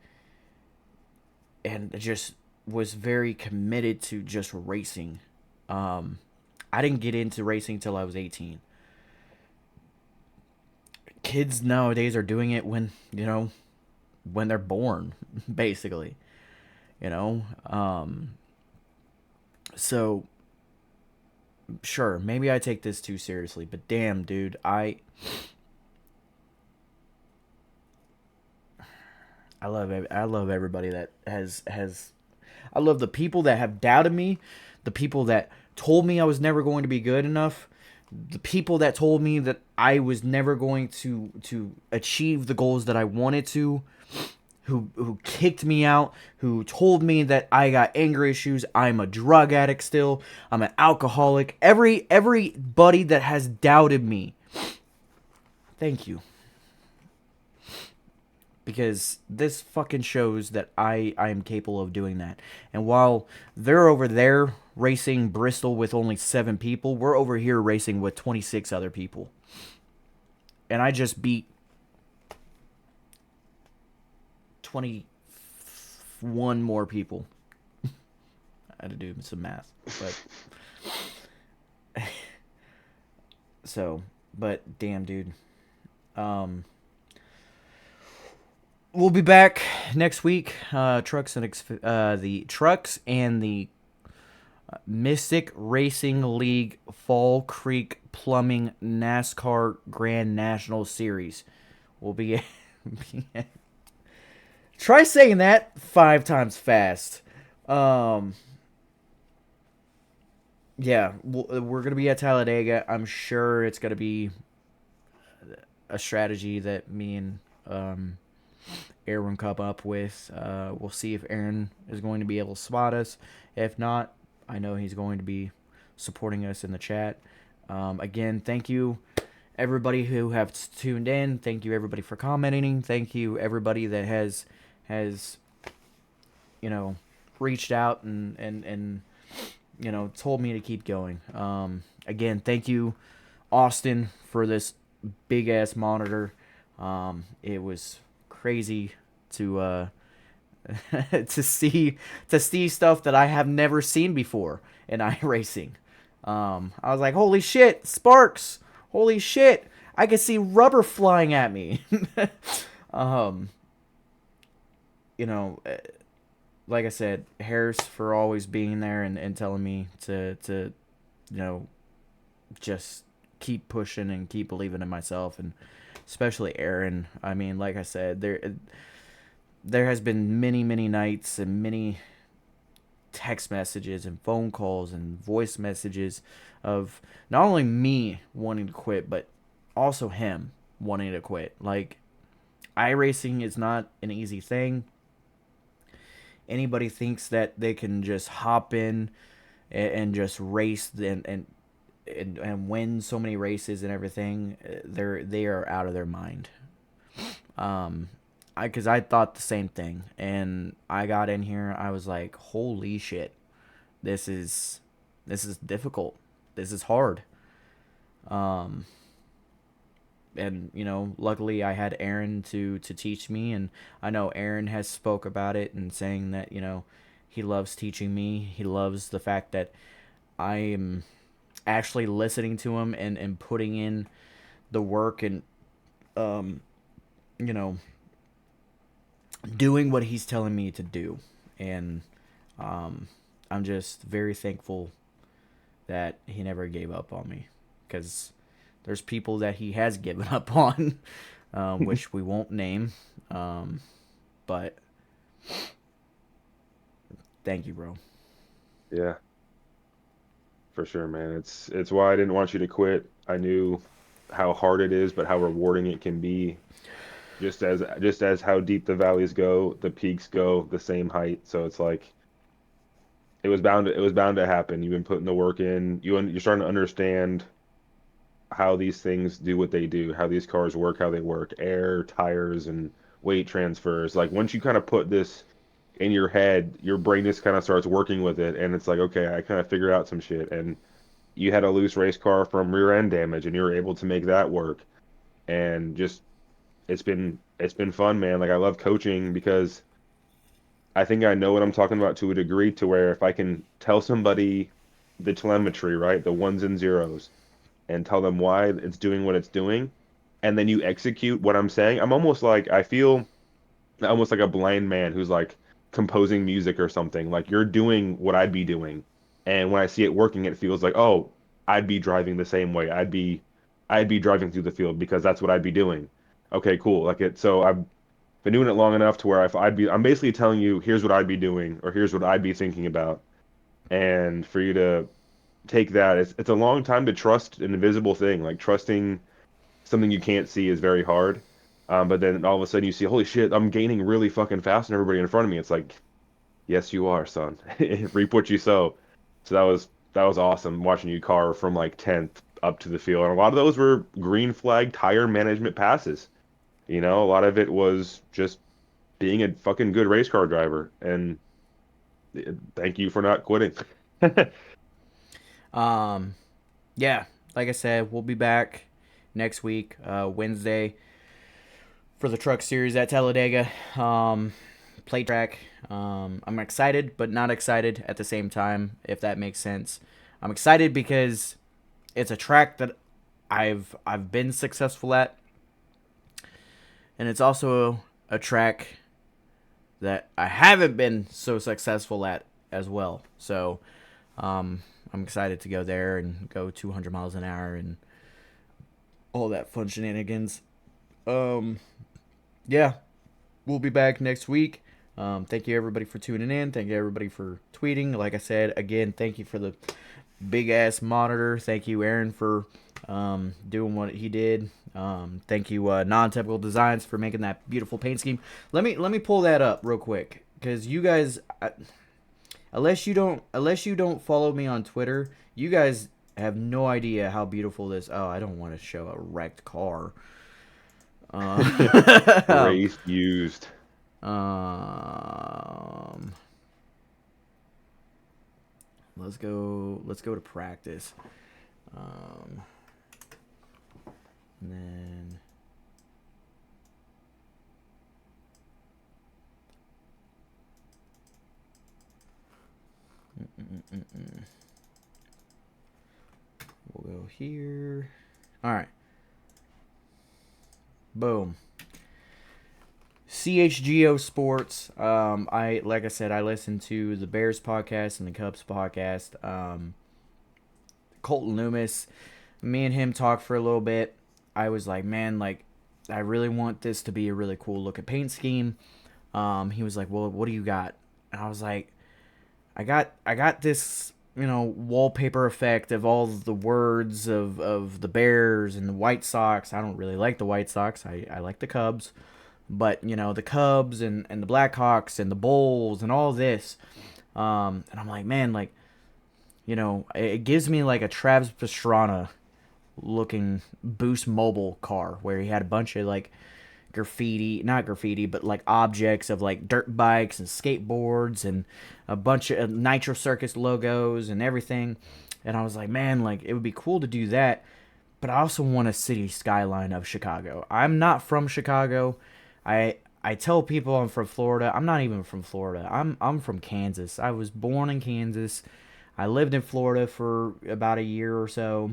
and just was very committed to just racing. I didn't get into racing till I was 18. Kids nowadays are doing it when, when they're born, basically. You know, so sure, maybe I take this too seriously, but damn, dude, I love everybody that has I love the people that have doubted me, the people that told me I was never going to be good enough, the people that told me that I was never going to achieve the goals that I wanted to, who kicked me out, who told me that I got anger issues, I'm a drug addict still, I'm an alcoholic. Everybody that has doubted me. Thank you. Because this fucking shows that I am capable of doing that. And while they're over there racing Bristol with only 7 people, we're over here racing with 26 other people. And I just beat 21 more people. I had to do some math. But damn, dude. We'll be back next week. The trucks and the Mystic Racing League Fall Creek Plumbing NASCAR Grand National Series. We'll be try saying that 5 times fast. Yeah, we're gonna be at Talladega. I'm sure it's gonna be a strategy that me and Aaron come up with. We'll see if Aaron is going to be able to spot us. If not, I know he's going to be supporting us in the chat. Again, thank you everybody who have tuned in. Thank you everybody for commenting. Thank you everybody that has reached out and told me to keep going. Again, thank you Austin for this big ass monitor. It was crazy to to see stuff that I have never seen before in iRacing. I was like, holy shit, sparks! Holy shit, I can see rubber flying at me. Like I said, Harris for always being there and telling me to just keep pushing and keep believing in myself, and especially Aaron. I mean, like I said, there has been many nights and many text messages and phone calls and voice messages of not only me wanting to quit, but also him wanting to quit. Like, iRacing is not an easy thing. Anybody thinks that they can just hop in and just race and win so many races and everything, they are out of their mind. Because I thought the same thing, and I got in here, I was like, holy shit, this is difficult, this is hard. And luckily I had Aaron to teach me, and I know Aaron has spoke about it and saying that he loves teaching me. He loves the fact that I am actually listening to him and putting in the work and doing what he's telling me to do. And I'm just very thankful that he never gave up on me, because there's people that he has given up on, which we won't name, but thank you, bro. Yeah, for sure, man. It's why I didn't want you to quit. I knew how hard it is, but how rewarding it can be. Just as how deep the valleys go, the peaks go the same height. So it's like it was bound to happen. You've been putting the work in. You're starting to understand how these things do what they do, how these cars work, how they work, air, tires, and weight transfers. Like, once you kind of put this in your head, your brain just kind of starts working with it, and it's like, okay, I kind of figured out some shit. And you had a loose race car from rear end damage, and you were able to make that work. And just it's been fun, man. Like, I love coaching because I think I know what I'm talking about to a degree, to where if I can tell somebody the telemetry, right, the ones and zeros, and tell them why it's doing what it's doing, and then you execute what I'm saying, I'm almost like, I feel almost like a blind man who's like composing music or something. Like you're doing what I'd be doing, and when I see it working, it feels like, oh, I'd be driving the same way. I'd be driving through the field because that's what I'd be doing. Okay, cool. Like it. So I've been doing it long enough to where if I'm basically telling you, here's what I'd be doing, or here's what I'd be thinking about, and for you to take that, it's a long time to trust an invisible thing. Like trusting something you can't see is very hard. But then all of a sudden you see, holy shit, I'm gaining really fucking fast on everybody in front of me. It's like, yes, you are, son. Reap what you sow. So that was awesome watching you carve from like 10th up to the field. And a lot of those were green flag tire management passes. You know, a lot of it was just being a fucking good race car driver. And thank you for not quitting. Yeah, like I said, we'll be back next week, Wednesday, for the truck series at Talladega. Play track. I'm excited, but not excited at the same time, if that makes sense. I'm excited because it's a track that I've been successful at, and it's also a track that I haven't been so successful at as well. So I'm excited to go there and go 200 miles an hour and all that fun shenanigans. Yeah, we'll be back next week. Thank you everybody for tuning in. Thank you everybody for tweeting. Like I said, again, thank you for the big ass monitor. Thank you, Aaron, for doing what he did. Thank you, Non-Typical Designs, for making that beautiful paint scheme. Let me pull that up real quick, because you guys, unless you don't follow me on Twitter, you guys have no idea how beautiful this. Oh, I don't want to show a wrecked car. Race used. Let's go to practice. And then we'll go here. All right. Boom. CHGO Sports. Like I said, I listen to the Bears podcast and the Cubs podcast. Colton Loomis, me and him talked for a little bit. I was like, man, like, I really want this to be a really cool looking paint scheme. He was like, well, what do you got? And I was like, I got this, wallpaper effect of all the words of the Bears and the White Sox. I don't really like the White Sox. I like the Cubs. But, the Cubs and the Blackhawks and the Bulls and all this. And I'm like, man, like, it gives me like a Travis Pastrana looking Boost Mobile car where he had a bunch of like not graffiti, but like objects of like dirt bikes and skateboards and a bunch of Nitro Circus logos and everything. And I was like, man, like it would be cool to do that. But I also want a city skyline of Chicago. I'm not from Chicago. I tell people I'm from Florida. I'm not even from Florida. I'm from Kansas. I was born in Kansas. I lived in Florida for about a year or so.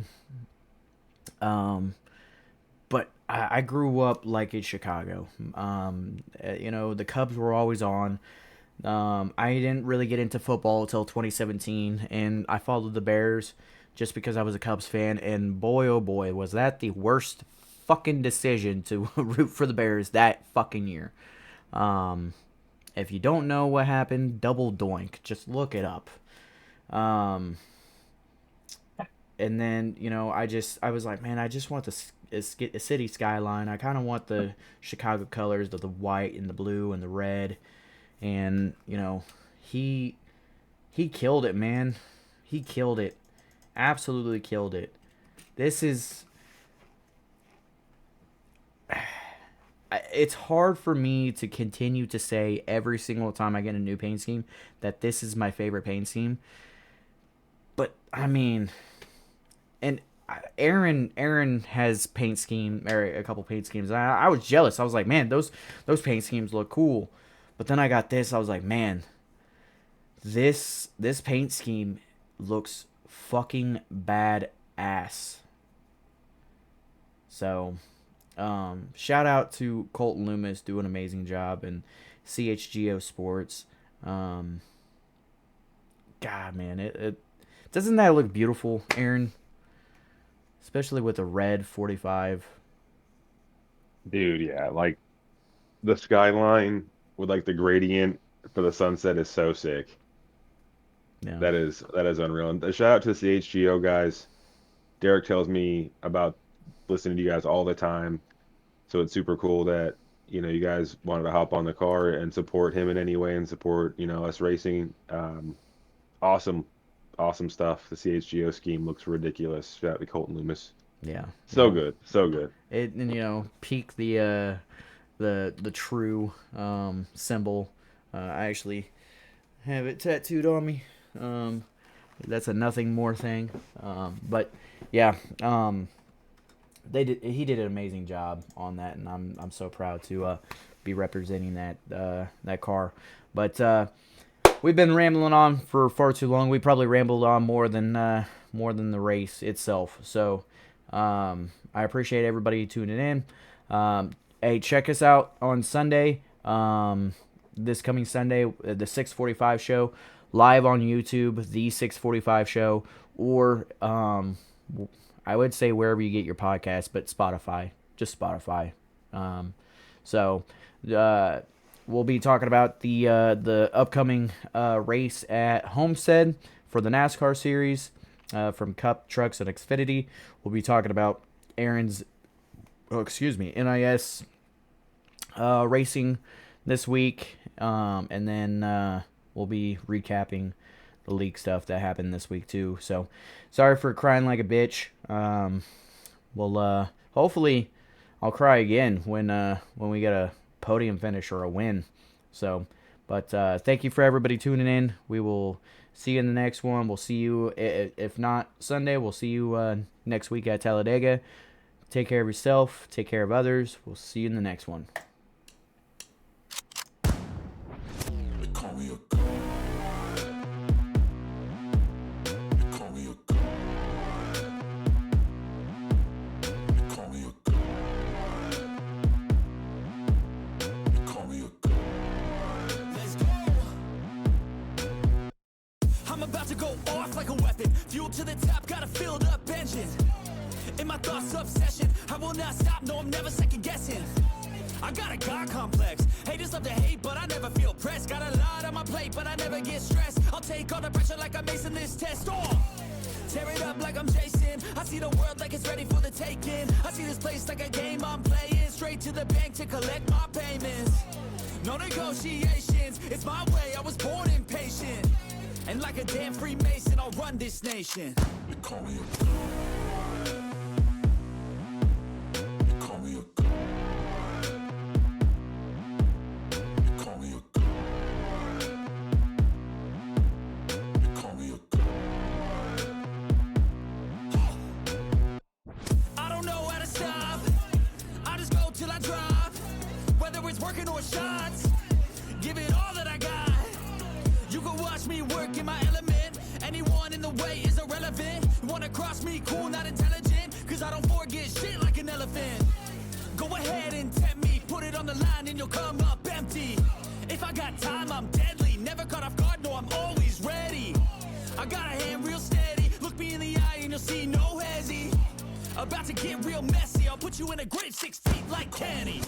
But I grew up like in Chicago. The Cubs were always on. I didn't really get into football until 2017, and I followed the Bears just because I was a Cubs fan. And boy, oh boy, was that the worst fucking decision to root for the Bears that fucking year. If you don't know what happened, double doink. Just look it up. And then, I was like, man, I just want a city skyline. I kind of want the Chicago colors of the white and the blue and the red. And, he killed it, man. He killed it. Absolutely killed it. This is... It's hard for me to continue to say every single time I get a new paint scheme that this is my favorite paint scheme. But, I mean... And Aaron has a couple paint schemes. I was jealous. I was like, man, those paint schemes look cool. But then I got this. I was like, man, this paint scheme looks fucking badass. So, shout out to Colton Loomis, do an amazing job, and CHGO Sports. God, man, it doesn't that look beautiful, Aaron? Especially with the red 45. Dude, yeah, like the skyline with like the gradient for the sunset is so sick. Yeah. That is unreal. And a shout out to the CHGO guys. Derek tells me about listening to you guys all the time, so it's super cool that you guys wanted to hop on the car and support him in any way and support us racing. Awesome stuff. The CHGO scheme looks ridiculous. Shout out to Colton Loomis. Yeah. So good, so good. It peak the true symbol. I actually have it tattooed on me. That's a nothing more thing. But yeah, he did an amazing job on that, and I'm so proud to be representing that car. But we've been rambling on for far too long. We probably rambled on more than the race itself. So I appreciate everybody tuning in. Hey, check us out on Sunday. This coming Sunday, the 6:45 show, live on YouTube, the 6:45 show, or I would say wherever you get your podcast, but Spotify, just Spotify. So we'll be talking about the upcoming race at Homestead for the NASCAR series from Cup Trucks and Xfinity. We'll be talking about Aaron's, NIS racing this week, and then we'll be recapping the league stuff that happened this week too. So sorry for crying like a bitch. Well, hopefully I'll cry again when we get a podium finish or a win. So, but thank you for everybody tuning in. We will see you in the next one. We'll see you, if not Sunday, we'll see you next week at Talladega. Take care of yourself. Take care of others. We'll see you in the next one. I'm about to go off like a weapon. Fuel to the top, got a filled up engine. In my thoughts, obsession. I will not stop, no, I'm never second guessing. I got a God complex. Haters love to hate, but I never feel pressed. Got a lot on my plate, but I never get stressed. I'll take all the pressure like I'm acing this test. Tear it up like I'm Jason. I see the world like it's ready for the taking. I see this place like a game I'm playing. Straight to the bank to collect my payments. No negotiations, it's my way, I was born impatient. And like a damn Freemason, I'll run this nation. They call me a god. They call me a god. They call me a god. They call me a god. I don't know how to stop. I just go till I drop. Whether it's working or shots, give it all that I got. You can watch me work in my element. Anyone in the way is irrelevant. You wanna cross me, cool, not intelligent. Cause I don't forget shit like an elephant. Go ahead and tempt me. Put it on the line and you'll come up empty. If I got time, I'm deadly. Never caught off guard, no, I'm always ready. I got a hand real steady. Look me in the eye and you'll see no hezzy. About to get real messy. I'll put you in a grave 6 feet like Kenny.